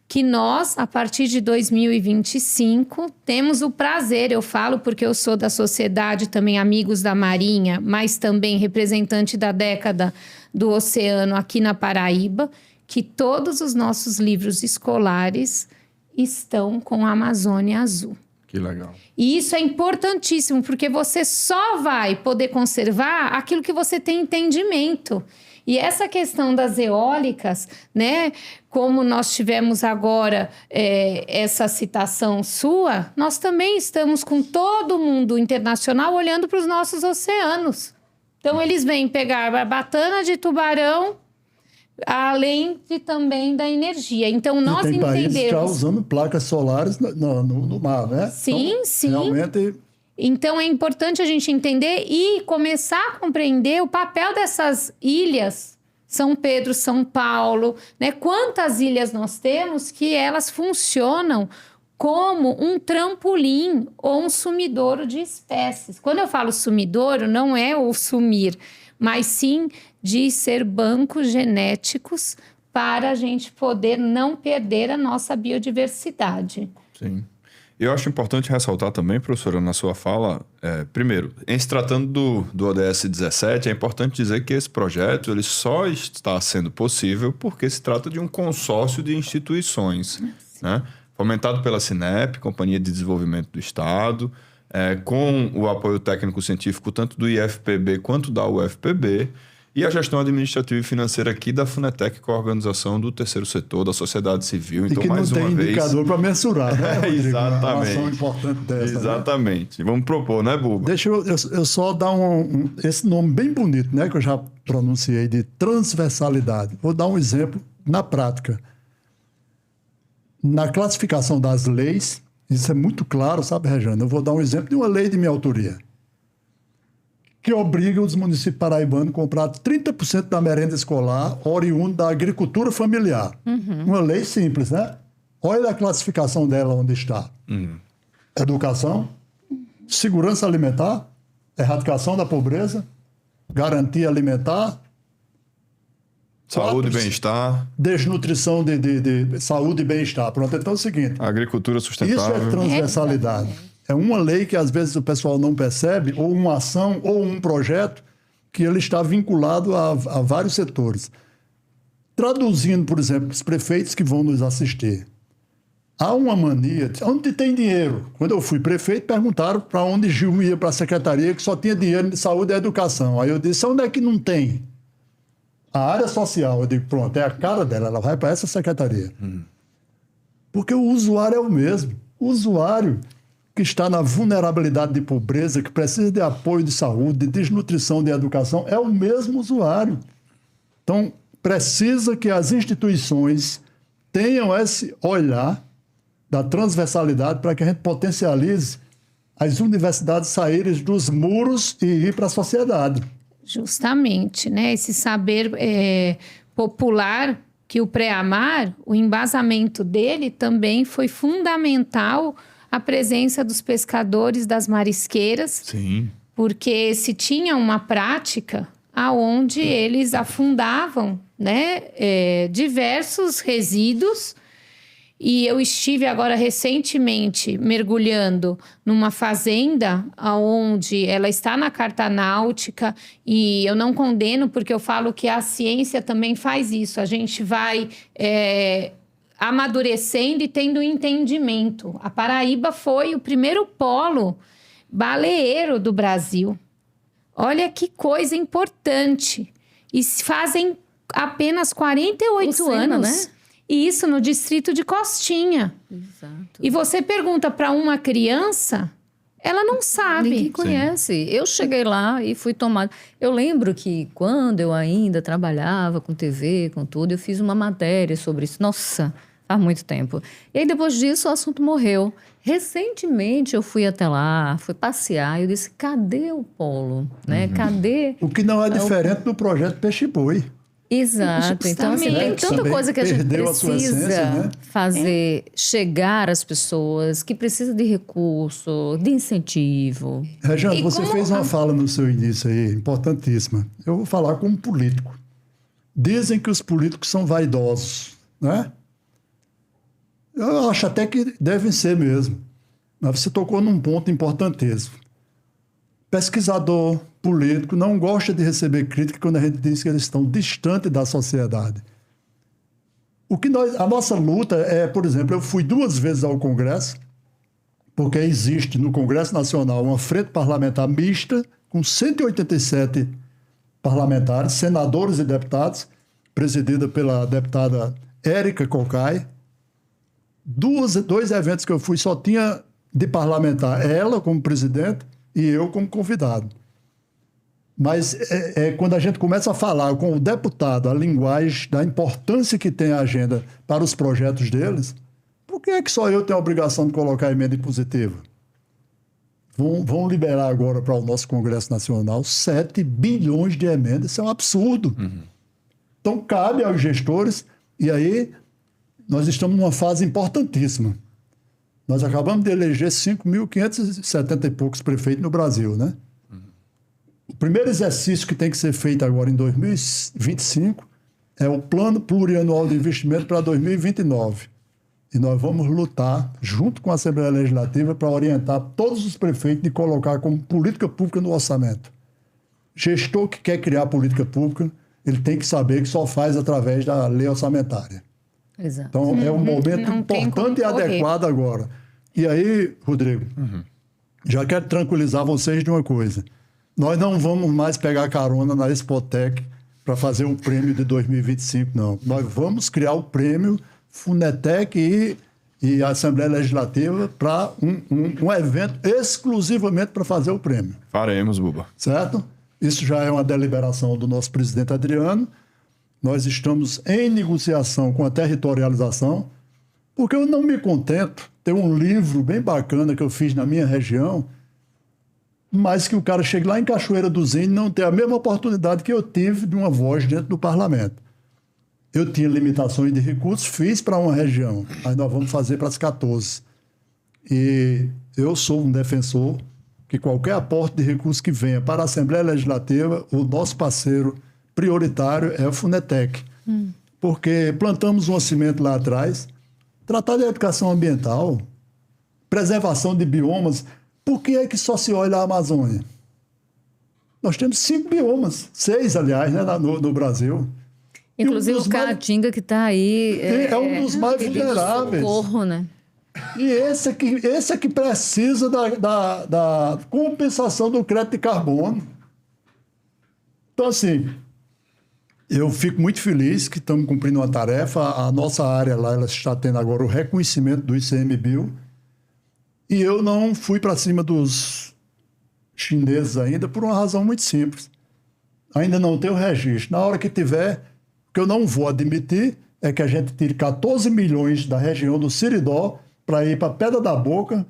que nós, a partir de 2025, temos o prazer, eu falo porque eu sou da sociedade também Amigos da Marinha, mas também representante da década do oceano aqui na Paraíba, que todos os nossos livros escolares estão com a Amazônia Azul. Que legal. E isso é importantíssimo, porque você só vai poder conservar aquilo que você tem entendimento. E essa questão das eólicas, né, como nós tivemos agora essa citação sua, nós também estamos com todo mundo internacional olhando para os nossos oceanos. Então, eles vêm pegar barbatana de tubarão, além de também da energia. Então, nós tem países entendemos... já usando placas solares no mar, né? Sim, então, sim. Realmente... Então, é importante a gente entender e começar a compreender o papel dessas ilhas, São Pedro, São Paulo, né? Quantas ilhas nós temos que elas funcionam como um trampolim ou um sumidouro de espécies. Quando eu falo sumidouro, não é o sumir, mas sim de ser bancos genéticos para a gente poder não perder a nossa biodiversidade. Sim. Eu acho importante ressaltar também, professora, na sua fala, primeiro, em se tratando do ODS 17, é importante dizer que esse projeto ele só está sendo possível porque se trata de um consórcio de instituições, né? Fomentado pela Cinep, Companhia de Desenvolvimento do Estado, com o apoio técnico-científico tanto do IFPB quanto da UFPB, e a gestão administrativa e financeira aqui da Funetec, com a organização do terceiro setor, da sociedade civil. Então, e que mais não uma tem vez... indicador para mensurar, né, Rodrigo? Exatamente. Uma ação importante dessa. Exatamente. Né? Vamos propor, né, Buba? Deixa eu só dar esse nome bem bonito, né, que eu já pronunciei, de transversalidade. Vou dar um exemplo na prática. Na classificação das leis, isso é muito claro, sabe, Rejane? Eu vou dar um exemplo de uma lei de minha autoria, que obriga os municípios paraibanos a comprar 30% da merenda escolar oriunda da agricultura familiar. Uma lei simples, né? Olha a classificação dela onde está. Educação, segurança alimentar, erradicação da pobreza, garantia alimentar, Saúde e bem-estar. Desnutrição de saúde e bem-estar. Pronto, então é o seguinte. Agricultura sustentável. Isso é transversalidade. É uma lei que às vezes o pessoal não percebe, ou uma ação, ou um projeto, que ele está vinculado a vários setores. Traduzindo, por exemplo, os prefeitos que vão nos assistir. Há uma mania... Onde tem dinheiro? Quando eu fui prefeito, perguntaram para onde Gil ia para a secretaria, que só tinha dinheiro de saúde e educação. Aí eu disse, onde é que não tem? A área social, eu digo, pronto, é a cara dela, ela vai para essa secretaria. Porque o usuário é o mesmo. O usuário que está na vulnerabilidade de pobreza, que precisa de apoio de saúde, de desnutrição, de educação, é o mesmo usuário. Então, precisa que as instituições tenham esse olhar da transversalidade para que a gente potencialize as universidades saírem dos muros e ir para a sociedade. Justamente, né? Esse saber popular que o pré-amar, o embasamento dele também foi fundamental a presença dos pescadores, das marisqueiras. Sim. Porque se tinha uma prática aonde eles afundavam, né, diversos resíduos. E eu estive agora recentemente mergulhando numa fazenda onde ela está na Carta Náutica, e eu não condeno porque eu falo que a ciência também faz isso. A gente vai amadurecendo e tendo entendimento. A Paraíba foi o primeiro polo baleeiro do Brasil. Olha que coisa importante. E fazem apenas 48 anos, né? E isso no distrito de Costinha. Exato. E você pergunta para uma criança, ela não sabe. Ninguém conhece. Eu cheguei lá e fui tomada. Eu lembro que quando eu ainda trabalhava com TV, com tudo, eu fiz uma matéria sobre isso. Nossa, Faz muito tempo. E aí, depois disso, o assunto morreu. Recentemente, eu fui até lá, fui passear e eu disse, cadê o polo? Né? Cadê... O que não é diferente do projeto Peixe Boi. Exato. Então, assim, tem tanta Também coisa que a gente perdeu a sua precisa essência, né? fazer chegar às pessoas, que precisa de recurso, de incentivo. Rejane, E você como fez uma fala no seu início aí, importantíssima. Eu vou falar como político. Dizem que os políticos são vaidosos, né? Eu acho até que devem ser mesmo. Mas você tocou num ponto importantíssimo. Pesquisador, político, não gosta de receber crítica quando a gente diz que eles estão distantes da sociedade. A nossa luta é, por exemplo, eu fui 2 vezes ao Congresso, porque existe no Congresso Nacional uma frente parlamentar mista, com 187 parlamentares, senadores e deputados, presidida pela deputada Érica Cocai. 2 eventos que eu fui só tinha de parlamentar ela como presidente e eu como convidado. Mas quando a gente começa a falar com o deputado a linguagem da importância que tem a agenda para os projetos deles, por que é que só eu tenho a obrigação de colocar emenda impositiva? Vão liberar agora para o nosso Congresso Nacional 7 bilhões de emendas. Isso é um absurdo. Então, cabe aos gestores, e aí nós estamos numa fase importantíssima. Nós acabamos de eleger 5.570 e poucos prefeitos no Brasil, né? O primeiro exercício que tem que ser feito agora em 2025 é o Plano Plurianual de Investimento para 2029. E nós vamos lutar, junto com a Assembleia Legislativa, para orientar todos os prefeitos de colocar como política pública no orçamento. Gestor que quer criar política pública, ele tem que saber que só faz através da lei orçamentária. Exato. Então, é um momento Não tem importante e como correr. adequado agora. E aí, Rodrigo, já quero tranquilizar vocês de uma coisa. Nós não vamos mais pegar carona na Expotec para fazer o prêmio de 2025, não. Nós vamos criar o prêmio Funetec e a Assembleia Legislativa para um evento exclusivamente para fazer o prêmio. Faremos, Buba. Certo? Isso já é uma deliberação do nosso presidente Adriano. Nós estamos em negociação com a territorialização, porque eu não me contento. Tem um livro bem bacana que eu fiz na minha região, mas que o cara chegue lá em Cachoeira do Zinho e não ter a mesma oportunidade que eu tive de uma voz dentro do parlamento. Eu tinha limitações de recursos, fiz para uma região, mas nós vamos fazer para as 14. E eu sou um defensor que qualquer aporte de recursos que venha para a Assembleia Legislativa, o nosso parceiro prioritário é a Funetec. Porque plantamos um cimento lá atrás, tratar de educação ambiental, preservação de biomas. Por que é que só se olha a Amazônia? Nós temos 5 biomas, 6, aliás, né, no Brasil. Inclusive o Caatinga que está aí... É um dos mais vulneráveis. Socorro, né? E esse é que precisa da compensação do crédito de carbono. Então, assim, eu fico muito feliz que estamos cumprindo uma tarefa. A nossa área lá ela está tendo agora o reconhecimento do ICMBio. E eu não fui para cima dos chineses ainda por uma razão muito simples. Ainda não tem o registro. Na hora que tiver, o que eu não vou admitir é que a gente tire 14 milhões da região do Siridó para ir para Pedra da Boca.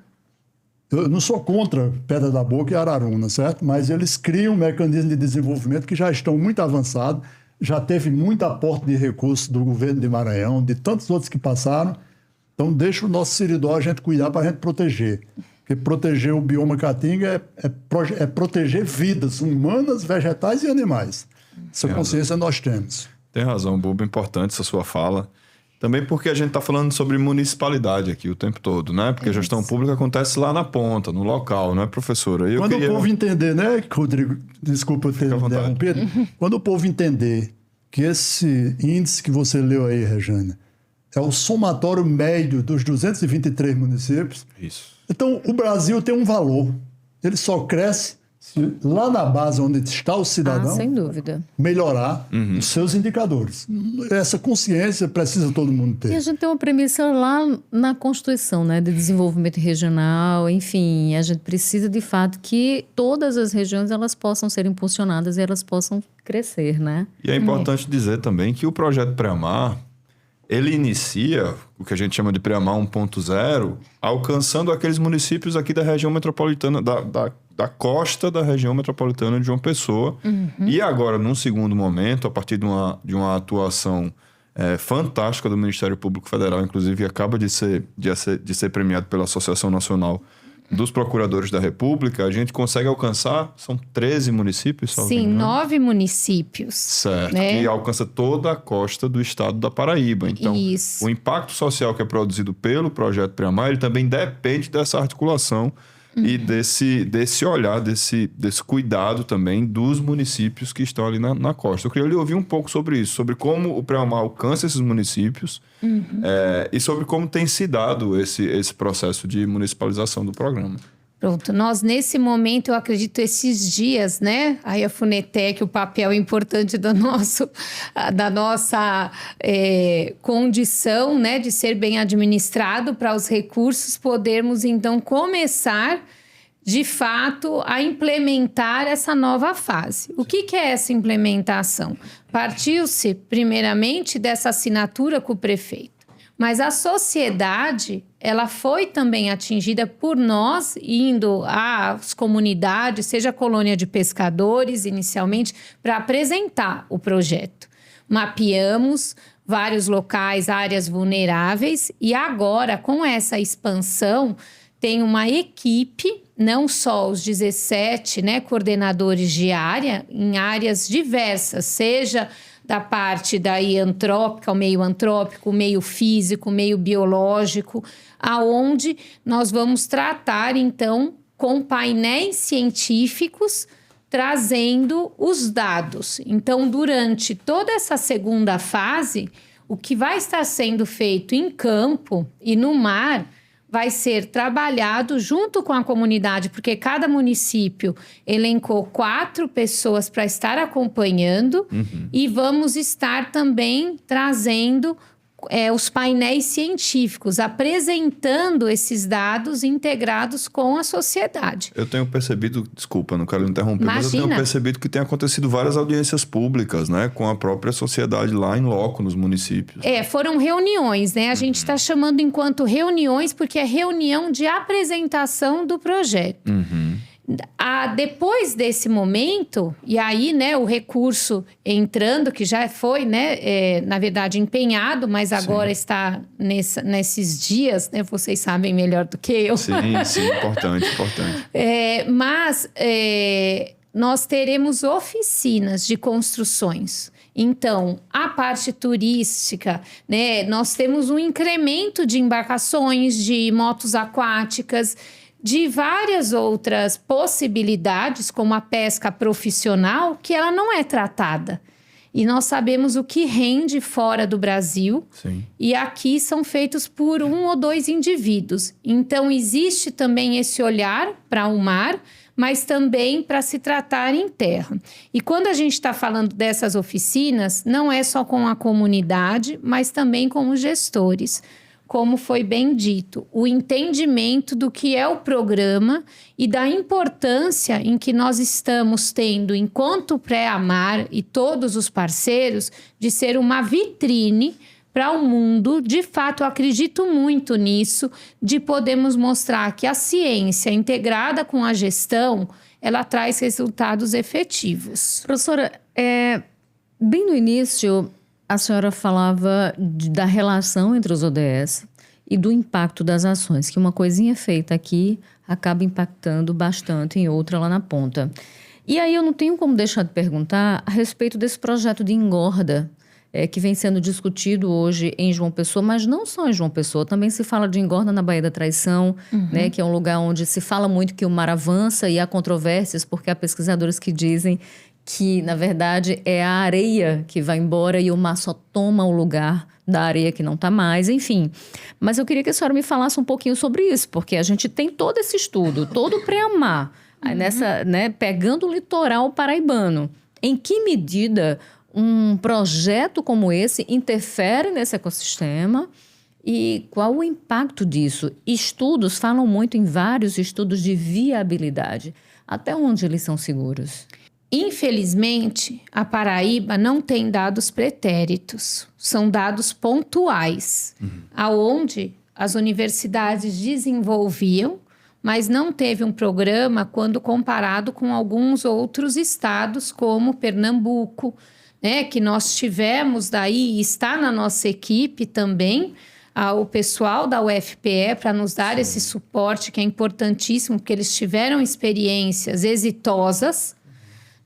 Eu não sou contra Pedra da Boca e Araruna, certo? Mas eles criam um mecanismo de desenvolvimento que já estão muito avançados, já teve muito aporte de recursos do governo de Maranhão, de tantos outros que passaram. Então, deixa o nosso Siridó a gente cuidar para a gente proteger. Porque proteger o bioma Caatinga é proteger vidas humanas, vegetais e animais. Essa consciência nós temos. Tem razão, Buba. Importante essa sua fala. Também porque a gente está falando sobre municipalidade aqui o tempo todo, né? Porque a gestão pública acontece lá na ponta, no local, não é, professora? E Quando o povo entender, né, Rodrigo? Desculpa eu ter interrompido. Quando o povo entender que esse índice que você leu aí, Rejane, é o somatório médio dos 223 municípios. Isso. Então, o Brasil tem um valor. Ele só cresce se lá na base onde está o cidadão sem dúvida. melhorar os seus indicadores. Essa consciência precisa todo mundo ter. E a gente tem uma premissa lá na Constituição, né, de desenvolvimento regional, enfim, a gente precisa de fato que todas as regiões elas possam ser impulsionadas e elas possam crescer, né? E é importante dizer também que o projeto Pré-Amar, ele inicia o que a gente chama de Preamar 1.0, alcançando aqueles municípios aqui da região metropolitana, da costa da região metropolitana de João Pessoa. E agora, num segundo momento, a partir de uma atuação fantástica do Ministério Público Federal, inclusive acaba de ser premiado pela Associação Nacional dos Procuradores da República, a gente consegue alcançar, são 13 municípios, salvo Sim, engano. 9 municípios. Certo, né? que alcança toda a costa do estado da Paraíba. Então, Isso. o impacto social que é produzido pelo projeto Preamar, ele também depende dessa articulação e desse olhar, desse cuidado também dos municípios que estão ali na costa. Eu queria lhe ouvir um pouco sobre isso, sobre como o Preamar alcança esses municípios e sobre como tem se dado esse processo de municipalização do programa. Pronto, nós nesse momento, eu acredito, esses dias, né? Aí a Funetec, o papel importante da nossa condição, né? De ser bem administrado para os recursos, podermos então começar, de fato, a implementar essa nova fase. O que é essa implementação? Partiu-se, primeiramente, dessa assinatura com o prefeito. Mas a sociedade, ela foi também atingida por nós indo às comunidades, seja a colônia de pescadores, inicialmente, para apresentar o projeto. Mapeamos vários locais, áreas vulneráveis, e agora, com essa expansão, tem uma equipe, não só os 17 coordenadores de área, em áreas diversas, seja da parte daí antrópica, o meio antrópico, o meio físico, o meio biológico, aonde nós vamos tratar, então, com painéis científicos, trazendo os dados. Então, durante toda essa segunda fase, o que vai estar sendo feito em campo e no mar vai ser trabalhado junto com a comunidade, porque cada município elencou 4 pessoas para estar acompanhando e vamos estar também trazendo os painéis científicos, apresentando esses dados integrados com a sociedade. Eu tenho percebido, desculpa, não quero interromper, Imagina. mas eu tenho percebido que tem acontecido várias audiências públicas, né? Com a própria sociedade lá em loco, nos municípios. Foram reuniões, né? A gente está chamando enquanto reuniões, porque é reunião de apresentação do projeto. Depois desse momento, e aí, o recurso entrando, que já foi, na verdade, empenhado, mas agora está nesses dias, vocês sabem melhor do que eu. Sim, importante. Mas nós teremos oficinas de construções. Então, a parte turística, nós temos um incremento de embarcações, de motos aquáticas, de várias outras possibilidades, como a pesca profissional, que ela não é tratada. E nós sabemos o que rende fora do Brasil. Sim. E aqui são feitos por 1 ou 2 indivíduos. Então, existe também esse olhar para o mar, mas também para se tratar em terra. E quando a gente está falando dessas oficinas, não é só com a comunidade, mas também com os gestores. Como foi bem dito, o entendimento do que é o programa e da importância em que nós estamos tendo, enquanto Pré-Amar e todos os parceiros, de ser uma vitrine para o mundo. De fato, eu acredito muito nisso, de podermos mostrar que a ciência integrada com a gestão, ela traz resultados efetivos. Professora, bem no início, a senhora falava da relação entre os ODS e do impacto das ações, que uma coisinha feita aqui acaba impactando bastante em outra lá na ponta. E aí eu não tenho como deixar de perguntar a respeito desse projeto de engorda, que vem sendo discutido hoje em João Pessoa, mas não só em João Pessoa, também se fala de engorda na Baía da Traição, que é um lugar onde se fala muito que o mar avança e há controvérsias, porque há pesquisadores que dizem que, na verdade, é a areia que vai embora e o mar só toma o lugar da areia que não está mais, enfim. Mas eu queria que a senhora me falasse um pouquinho sobre isso, porque a gente tem todo esse estudo, todo o Pré-Amar, pegando o litoral paraibano. Em que medida um projeto como esse interfere nesse ecossistema e qual o impacto disso? Estudos falam muito em vários estudos de viabilidade. Até onde eles são seguros? Infelizmente, a Paraíba não tem dados pretéritos, são dados pontuais, aonde as universidades desenvolviam, mas não teve um programa quando comparado com alguns outros estados, como Pernambuco, né, que nós tivemos daí, está na nossa equipe também, o pessoal da UFPE para nos dar esse suporte, que é importantíssimo, porque eles tiveram experiências exitosas,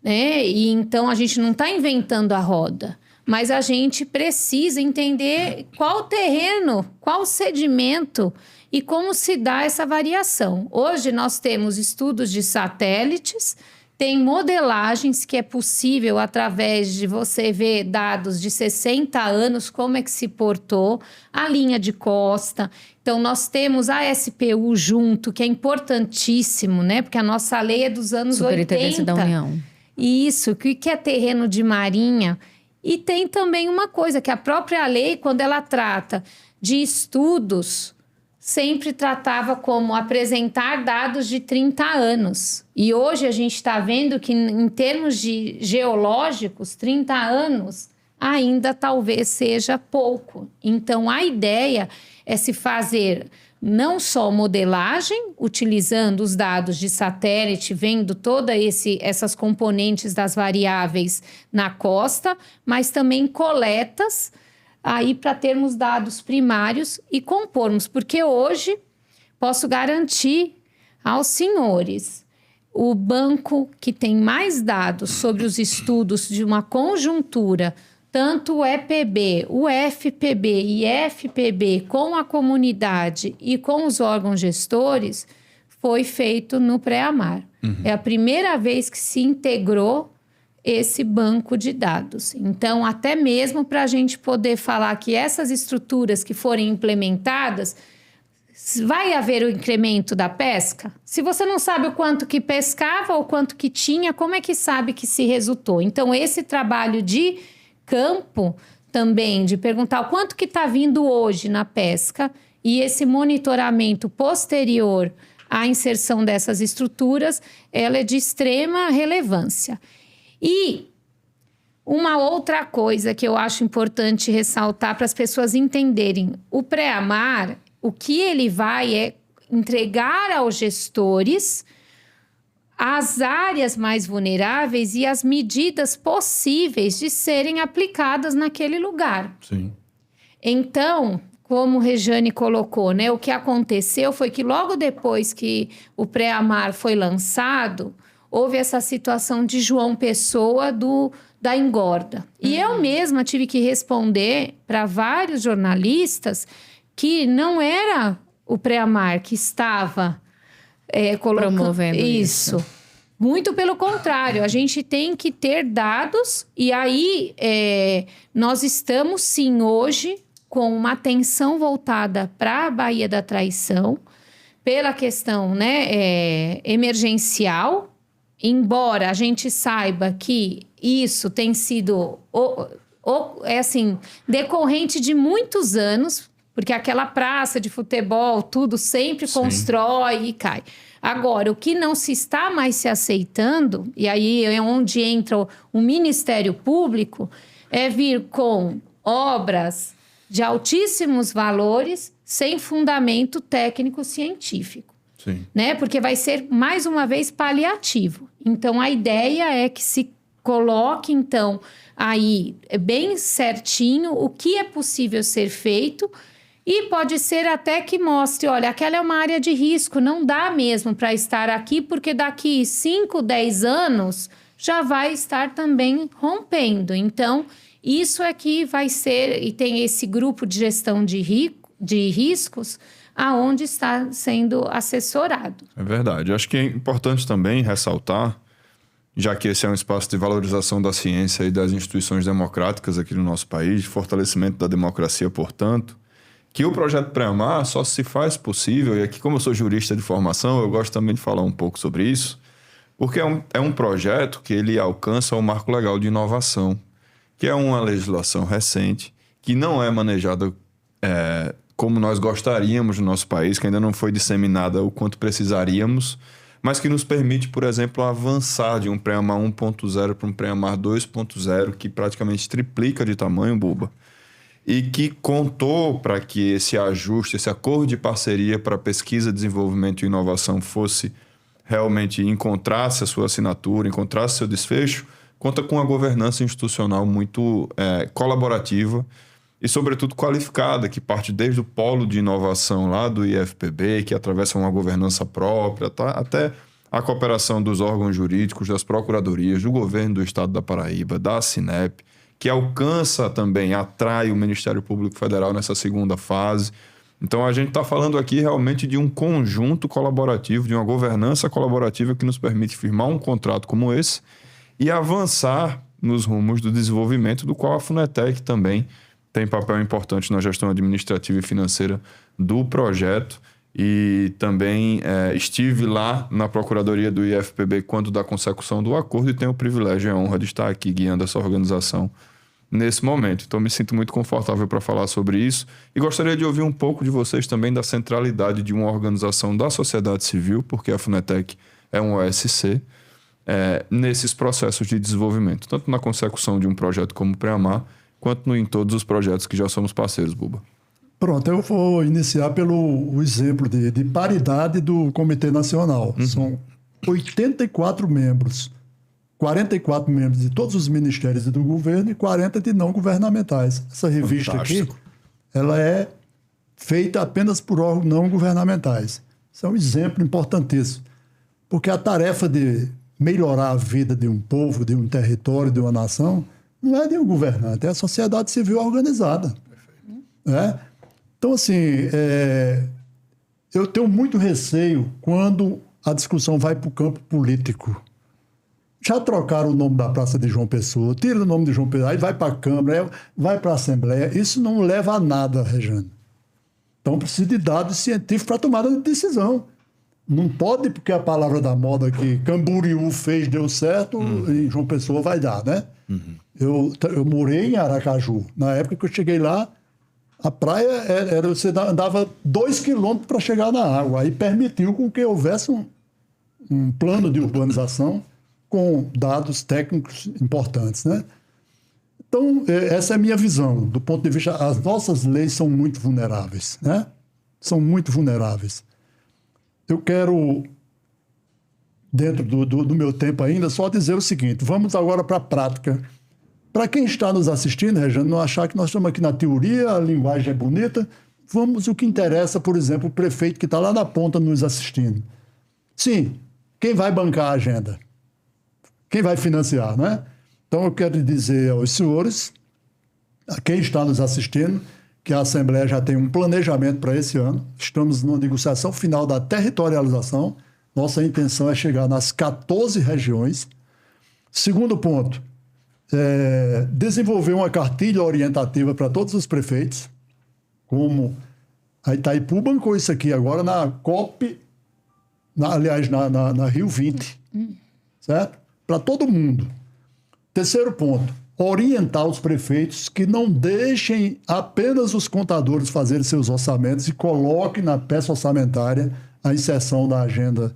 né? E então a gente não está inventando a roda, mas a gente precisa entender qual terreno, qual sedimento e como se dá essa variação. Hoje nós temos estudos de satélites, tem modelagens que é possível através de você ver dados de 60 anos, como é que se portou, a linha de costa. Então, nós temos a SPU junto, que é importantíssimo, né? Porque a nossa lei é dos anos 80. Superintendência da União. Isso, que é terreno de marinha. E tem também uma coisa, que a própria lei, quando ela trata de estudos, sempre tratava como apresentar dados de 30 anos. E hoje a gente está vendo que, em termos de geológicos, 30 anos ainda talvez seja pouco. Então, a ideia é se fazer não só modelagem, utilizando os dados de satélite, vendo todas essas componentes das variáveis na costa, mas também coletas aí para termos dados primários e compormos, porque hoje posso garantir aos senhores, o banco que tem mais dados sobre os estudos de uma conjuntura, tanto o EPB, o FPB e FPB com a comunidade e com os órgãos gestores, foi feito no Pré-Amar. É a primeira vez que se integrou esse banco de dados. Então, até mesmo para a gente poder falar que essas estruturas que forem implementadas, vai haver o incremento da pesca? Se você não sabe o quanto que pescava ou quanto que tinha, como é que sabe que se resultou? Então, esse trabalho de campo também, de perguntar o quanto que está vindo hoje na pesca e esse monitoramento posterior à inserção dessas estruturas, ela é de extrema relevância. E uma outra coisa que eu acho importante ressaltar para as pessoas entenderem, o Pré-Amar, o que ele vai é entregar aos gestores as áreas mais vulneráveis e as medidas possíveis de serem aplicadas naquele lugar. Sim. Então, como Rejane colocou, né, o que aconteceu foi que logo depois que o Pré-Amar foi lançado, houve essa situação de João Pessoa da engorda. E eu mesma tive que responder para vários jornalistas que não era o Pré-Amar que estava promovendo isso. Muito pelo contrário, a gente tem que ter dados e aí nós estamos sim hoje com uma atenção voltada para a Baía da Traição, pela questão, né, emergencial, embora a gente saiba que isso tem sido assim, decorrente de muitos anos, porque aquela praça de futebol, tudo sempre constrói e cai. Agora, o que não se está mais se aceitando, e aí é onde entra o Ministério Público, é vir com obras de altíssimos valores sem fundamento técnico-científico. Sim. Né? Porque vai ser, mais uma vez, paliativo. Então, a ideia é que se coloque, então, aí bem certinho o que é possível ser feito. E pode ser até que mostre, olha, aquela é uma área de risco, não dá mesmo para estar aqui, porque daqui 5, 10 anos já vai estar também rompendo. Então, isso é que vai ser, e tem esse grupo de gestão de riscos, aonde está sendo assessorado. É verdade. Acho que é importante também ressaltar, já que esse é um espaço de valorização da ciência e das instituições democráticas aqui no nosso país, fortalecimento da democracia, portanto, que o projeto Pré-Amar só se faz possível, e aqui como eu sou jurista de formação, eu gosto também de falar um pouco sobre isso, porque é um projeto que ele alcança o Marco Legal de Inovação, que é uma legislação recente, que não é manejada como nós gostaríamos no nosso país, que ainda não foi disseminada o quanto precisaríamos, mas que nos permite, por exemplo, avançar de um Preamar 1.0 para um Preamar 2.0, que praticamente triplica de tamanho, Buba, e que contou para que esse ajuste, esse acordo de parceria para pesquisa, desenvolvimento e inovação fosse realmente encontrasse a sua assinatura, encontrasse seu desfecho, conta com uma governança institucional muito colaborativa e, sobretudo, qualificada, que parte desde o polo de inovação lá do IFPB, que atravessa uma governança própria, tá? Até a cooperação dos órgãos jurídicos, das procuradorias, do governo do Estado da Paraíba, da Cinep, que alcança também, atrai o Ministério Público Federal nessa segunda fase. Então, a gente está falando aqui realmente de um conjunto colaborativo, de uma governança colaborativa que nos permite firmar um contrato como esse e avançar nos rumos do desenvolvimento, do qual a Funetec também tem papel importante na gestão administrativa e financeira do projeto. E também estive lá na Procuradoria do IFPB quando da consecução do acordo e tenho o privilégio e a honra de estar aqui guiando essa organização nesse momento. Então, me sinto muito confortável para falar sobre isso e gostaria de ouvir um pouco de vocês também da centralidade de uma organização da sociedade civil, porque a Funetec é um OSC, nesses processos de desenvolvimento, tanto na consecução de um projeto como o Preamar, quanto em todos os projetos que já somos parceiros, Buba. Pronto, eu vou iniciar pelo exemplo de paridade do Comitê Nacional. São 84 membros. 44 membros de todos os ministérios do governo e 40 de não governamentais. Essa revista Fantástico. aqui, ela é feita apenas por órgãos não governamentais. Isso é um exemplo importantíssimo. Porque a tarefa de melhorar a vida de um povo, de um território, de uma nação, não é de um governante, é a sociedade civil organizada. Né? Então, assim, eu tenho muito receio quando a discussão vai para o campo político. Já trocaram o nome da Praça de João Pessoa, tira o nome de João Pessoa, aí vai para a Câmara, vai para a Assembleia. Isso não leva a nada, Regiane. Então, precisa de dados científicos para tomada de decisão. Não pode, porque a palavra da moda que Camboriú fez, deu certo, e João Pessoa vai dar, né? Eu morei em Aracaju. Na época que eu cheguei lá, a praia você andava 2 quilômetros para chegar na água. Aí permitiu com que houvesse um plano de urbanização com dados técnicos importantes, né? Então, essa é a minha visão. Do ponto de vista, as nossas leis são muito vulneráveis, né? São muito vulneráveis. Eu quero, dentro do meu tempo ainda, só dizer o seguinte, vamos agora para a prática. Para quem está nos assistindo, Regiane, não achar que nós estamos aqui na teoria, a linguagem é bonita, vamos o que interessa, por exemplo, o prefeito que está lá na ponta nos assistindo. Sim, quem vai bancar a agenda? Quem vai financiar, né? Então, eu quero dizer aos senhores, a quem está nos assistindo, que a Assembleia já tem um planejamento para esse ano. Estamos numa negociação final da territorialização. Nossa intenção é chegar nas 14 regiões. Segundo ponto, desenvolver uma cartilha orientativa para todos os prefeitos, como a Itaipu bancou isso aqui agora na COP, aliás, na Rio 20, certo? Para todo mundo. Terceiro ponto, orientar os prefeitos que não deixem apenas os contadores fazerem seus orçamentos e coloquem na peça orçamentária a inserção da agenda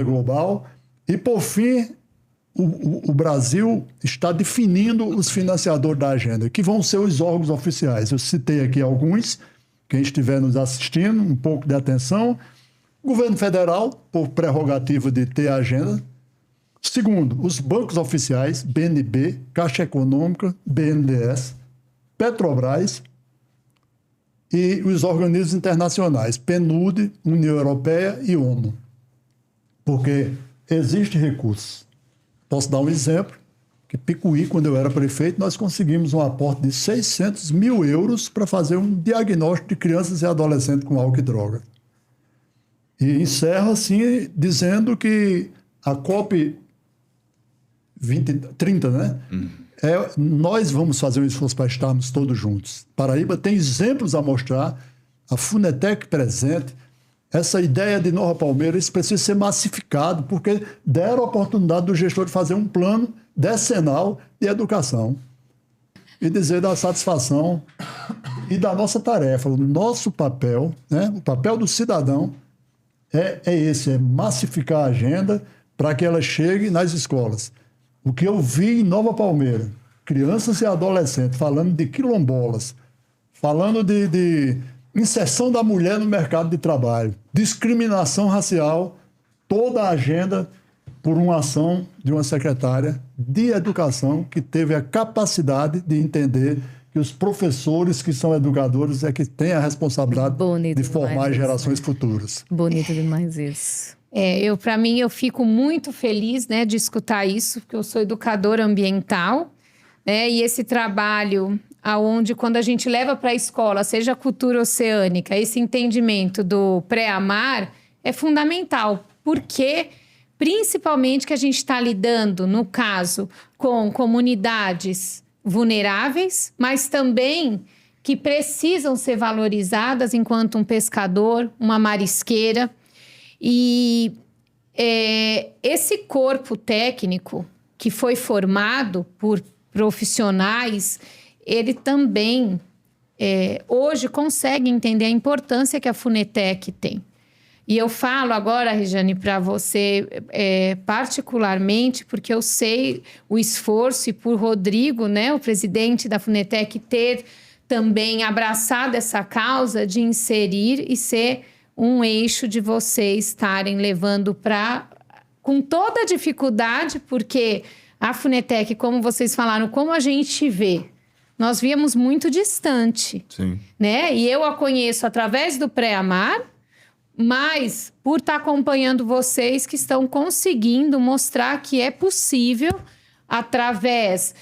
global. E, por fim, o Brasil está definindo os financiadores da agenda, que vão ser os órgãos oficiais. Eu citei aqui alguns, quem estiver nos assistindo, um pouco de atenção. Governo federal, por prerrogativa de ter a agenda. Segundo, os bancos oficiais, BNB, Caixa Econômica, BNDES, Petrobras e os organismos internacionais, PNUD, União Europeia e ONU. Porque existe recursos. Posso dar um exemplo, que Picuí, quando eu era prefeito, nós conseguimos um aporte de 600 mil euros para fazer um diagnóstico de crianças e adolescentes com álcool e droga. E encerra assim, dizendo que a COP 30, né? Nós vamos fazer um esforço para estarmos todos juntos. Paraíba tem exemplos a mostrar, a Funetec presente. Essa ideia de Nova Palmeiras precisa ser massificado, porque deram a oportunidade do gestor de fazer um plano decenal de educação. E dizer da satisfação e da nossa tarefa, o nosso papel, né? O papel do cidadão é esse, é massificar a agenda para que ela chegue nas escolas. O que eu vi em Nova Palmeira, crianças e adolescentes falando de quilombolas, falando de inserção da mulher no mercado de trabalho, discriminação racial, toda a agenda por uma ação de uma secretária de educação que teve a capacidade de entender que os professores que são educadores é que têm a responsabilidade de formar as gerações futuras. Bonito demais isso. Para mim, eu fico muito feliz, né, de escutar isso, porque eu sou educadora ambiental, né, e esse trabalho aonde quando a gente leva para a escola, seja a cultura oceânica, esse entendimento do pré-amar é fundamental, porque principalmente que a gente está lidando, no caso, com comunidades vulneráveis, mas também que precisam ser valorizadas enquanto um pescador, uma marisqueira. E esse corpo técnico que foi formado por profissionais, ele também hoje consegue entender a importância que a Funetec tem. E eu falo agora, Regiane, para você particularmente, porque eu sei o esforço e por Rodrigo, né, o presidente da Funetec, ter também abraçado essa causa de inserir e ser um eixo de vocês estarem levando com toda a dificuldade, porque a Funetec, como vocês falaram, como a gente vê, nós víamos muito distante. Sim. Né? E eu a conheço através do Pré-Amar, mas por estar acompanhando vocês que estão conseguindo mostrar que é possível, através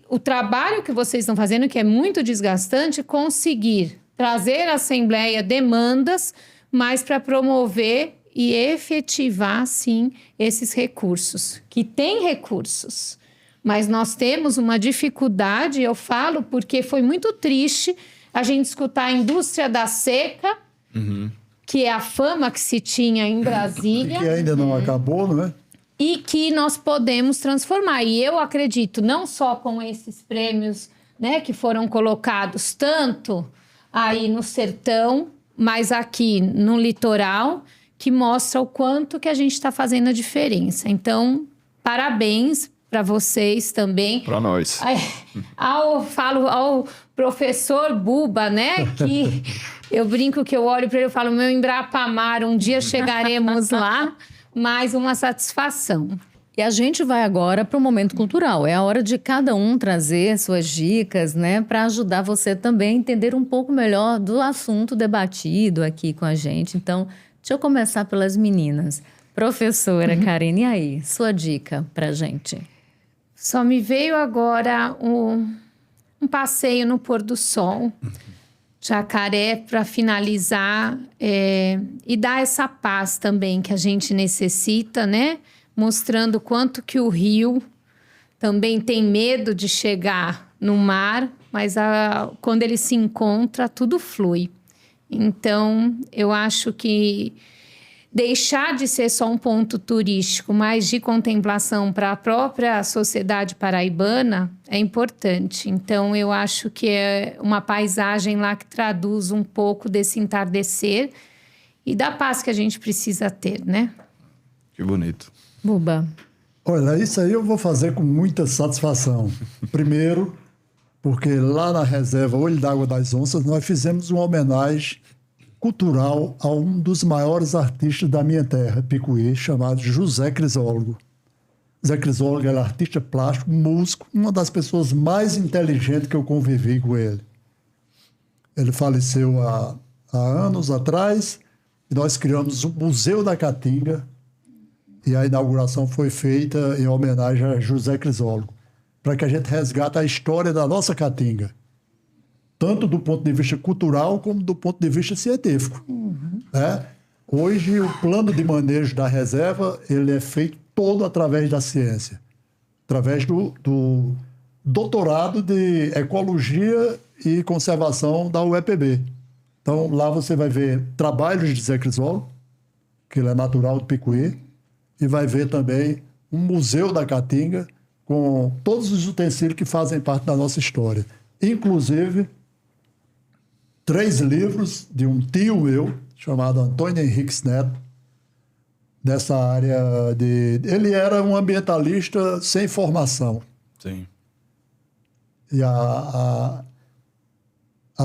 o trabalho que vocês estão fazendo, que é muito desgastante, conseguir trazer à Assembleia demandas, mas para promover e efetivar, sim, esses recursos. Que tem recursos, mas nós temos uma dificuldade, eu falo, porque foi muito triste a gente escutar a indústria da seca, que é a fama que se tinha em Brasília. E que ainda não acabou, não é? E que nós podemos transformar. E eu acredito, não só com esses prêmios, né, que foram colocados tanto aí no sertão, mas aqui no litoral, que mostra o quanto que a gente está fazendo a diferença. Então, parabéns para vocês também. Para nós. Falo ao professor Buba, né? Que eu brinco que eu olho para ele e falo, meu Embrapa-Mar, um dia chegaremos lá. Mais uma satisfação. E a gente vai agora para o momento cultural. É a hora de cada um trazer suas dicas, né? Para ajudar você também a entender um pouco melhor do assunto debatido aqui com a gente. Então, deixa eu começar pelas meninas. Professora Karine, e aí? Sua dica para gente? Só me veio agora um passeio no pôr do sol, Jacaré, para finalizar, e dar essa paz também que a gente necessita, né? Mostrando quanto que o rio também tem medo de chegar no mar, mas quando ele se encontra, tudo flui. Então, eu acho que deixar de ser só um ponto turístico, mas de contemplação para a própria sociedade paraibana é importante. Então, eu acho que é uma paisagem lá que traduz um pouco desse entardecer e da paz que a gente precisa ter, né? Que bonito. Buba. Olha, isso aí eu vou fazer com muita satisfação. Primeiro, porque lá na reserva Olho d'Água das Onças, nós fizemos uma homenagem cultural a um dos maiores artistas da minha terra, Picuí, chamado José Crisólogo. José Crisólogo era artista plástico, músico, uma das pessoas mais inteligentes que eu convivi com ele. Ele faleceu há anos atrás e nós criamos o Museu da Caatinga e a inauguração foi feita em homenagem a José Crisólogo, para que a gente resgate a história da nossa Caatinga, tanto do ponto de vista cultural como do ponto de vista científico. Né? Hoje, o plano de manejo da reserva ele é feito todo através da ciência, através do doutorado de Ecologia e Conservação da UEPB. Então, lá você vai ver trabalhos de Zé Crisólogo, que ele é natural de Picuí, e vai ver também um museu da Caatinga com todos os utensílios que fazem parte da nossa história. Inclusive, 3 livros de um tio meu, chamado Antônio Henriques Neto, dessa área de... Ele era um ambientalista sem formação. Sim. E a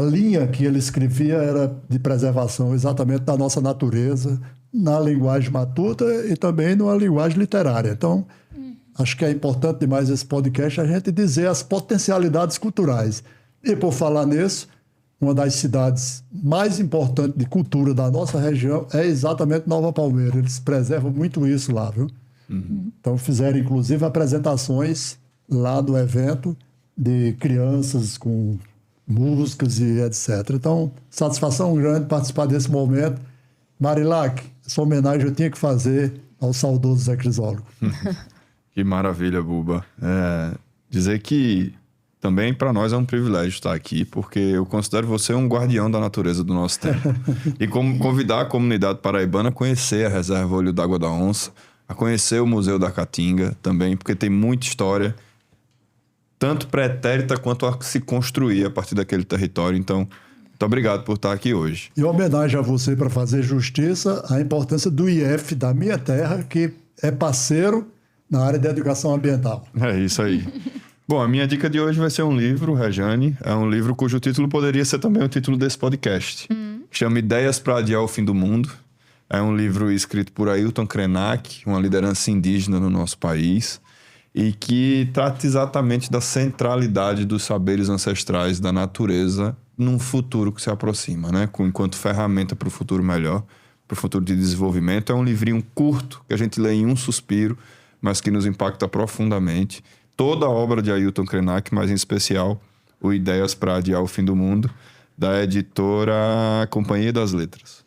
linha que ele escrevia era de preservação exatamente da nossa natureza, na linguagem matuta e também numa linguagem literária. Então, acho que é importante demais esse podcast a gente dizer as potencialidades culturais. E, por falar nisso, uma das cidades mais importantes de cultura da nossa região é exatamente Nova Palmeira. Eles preservam muito isso lá, viu? Então, fizeram, inclusive, apresentações lá do evento de crianças com músicas e etc. Então, satisfação grande participar desse momento. Marilac, essa homenagem eu tinha que fazer ao saudoso Zé Crisólogo. Que maravilha, Buba. Dizer que também para nós é um privilégio estar aqui, porque eu considero você um guardião da natureza do nosso tempo. E como convidar a comunidade paraibana a conhecer a Reserva Olho d'Água da Onça, a conhecer o Museu da Caatinga também, porque tem muita história, tanto pretérita quanto a se construir a partir daquele território. Então, muito obrigado por estar aqui hoje. E homenagem a você para fazer justiça à importância do IF da minha terra, que é parceiro na área de educação ambiental. É isso aí. Bom, a minha dica de hoje vai ser um livro, Rejane. É um livro cujo título poderia ser também o título desse podcast. Chama Ideias para Adiar o Fim do Mundo. É um livro escrito por Ailton Krenak, uma liderança indígena no nosso país, e que trata exatamente da centralidade dos saberes ancestrais da natureza num futuro que se aproxima, né? Enquanto ferramenta para o futuro melhor, para o futuro de desenvolvimento. É um livrinho curto, que a gente lê em um suspiro, mas que nos impacta profundamente. Toda a obra de Ailton Krenak, mas em especial o Ideias para Adiar o Fim do Mundo, da editora Companhia das Letras.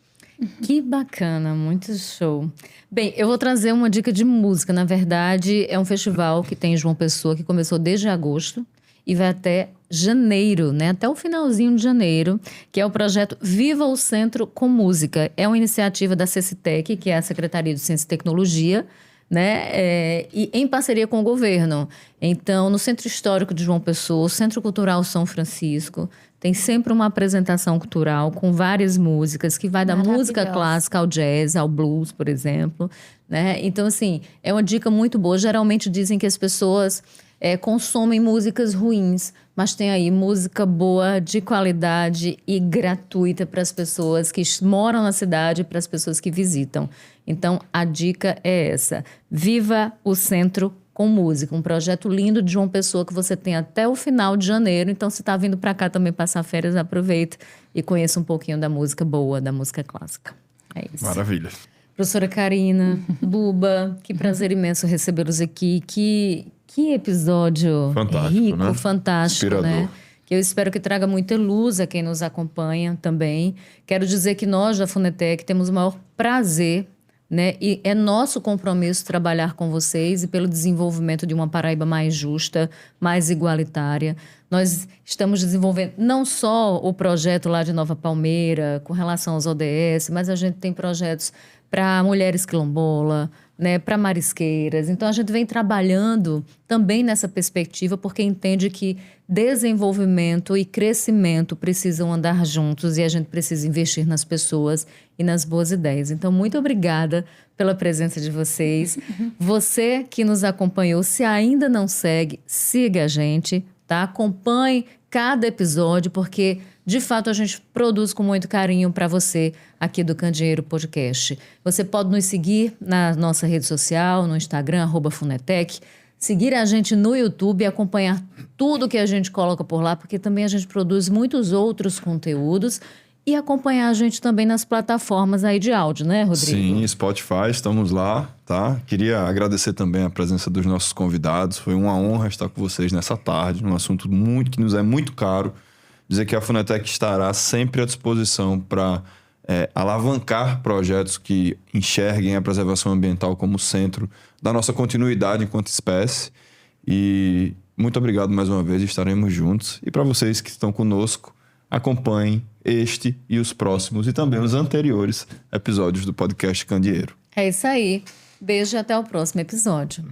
Que bacana, muito show. Bem, eu vou trazer uma dica de música. Na verdade, é um festival que tem em João Pessoa, que começou desde agosto e vai até janeiro, né? Até o finalzinho de janeiro, que é o projeto Viva o Centro com Música. É uma iniciativa da CECITEC, que é a Secretaria de Ciência e Tecnologia, né? E em parceria com o governo. Então, no Centro Histórico de João Pessoa, o Centro Cultural São Francisco, tem sempre uma apresentação cultural com várias músicas, que vai da música clássica ao jazz, ao blues, por exemplo, né? Então, assim, é uma dica muito boa. Geralmente dizem que as pessoas consomem músicas ruins, mas tem aí música boa, de qualidade e gratuita para as pessoas que moram na cidade e para as pessoas que visitam. Então, a dica é essa. Viva o Centro com Música, um projeto lindo de João Pessoa que você tem até o final de janeiro. Então, se está vindo para cá também passar férias, aproveita e conheça um pouquinho da música boa, da música clássica. É isso. Maravilha. Professora Karina, Buba, que prazer imenso recebê-los aqui. Que episódio fantástico, rico, né? Fantástico, Inspirador. né? Que eu espero que traga muita luz a quem nos acompanha também. Quero dizer que nós, da Funetec, temos o maior prazer, né? E é nosso compromisso trabalhar com vocês e pelo desenvolvimento de uma Paraíba mais justa, mais igualitária. Nós estamos desenvolvendo não só o projeto lá de Nova Palmeira, com relação aos ODS, mas a gente tem projetos para mulheres quilombola, né, para marisqueiras. Então, a gente vem trabalhando também nessa perspectiva, porque entende que desenvolvimento e crescimento precisam andar juntos e a gente precisa investir nas pessoas e nas boas ideias. Então, muito obrigada pela presença de vocês. Você que nos acompanhou, se ainda não segue, siga a gente, tá? Acompanhe cada episódio, porque, de fato, a gente produz com muito carinho para você aqui do Candeeiro Podcast. Você pode nos seguir na nossa rede social, no Instagram, @Funetec, seguir a gente no YouTube e acompanhar tudo que a gente coloca por lá, porque também a gente produz muitos outros conteúdos, e acompanhar a gente também nas plataformas aí de áudio, né, Rodrigo? Sim, Spotify, estamos lá, tá? Queria agradecer também a presença dos nossos convidados. Foi uma honra estar com vocês nessa tarde, num assunto que nos é muito caro. Dizer que a Funetec estará sempre à disposição para alavancar projetos que enxerguem a preservação ambiental como centro da nossa continuidade enquanto espécie. E muito obrigado mais uma vez, estaremos juntos. E para vocês que estão conosco, acompanhem este e os próximos e também os anteriores episódios do podcast Candeeiro. É isso aí. Beijo e até o próximo episódio.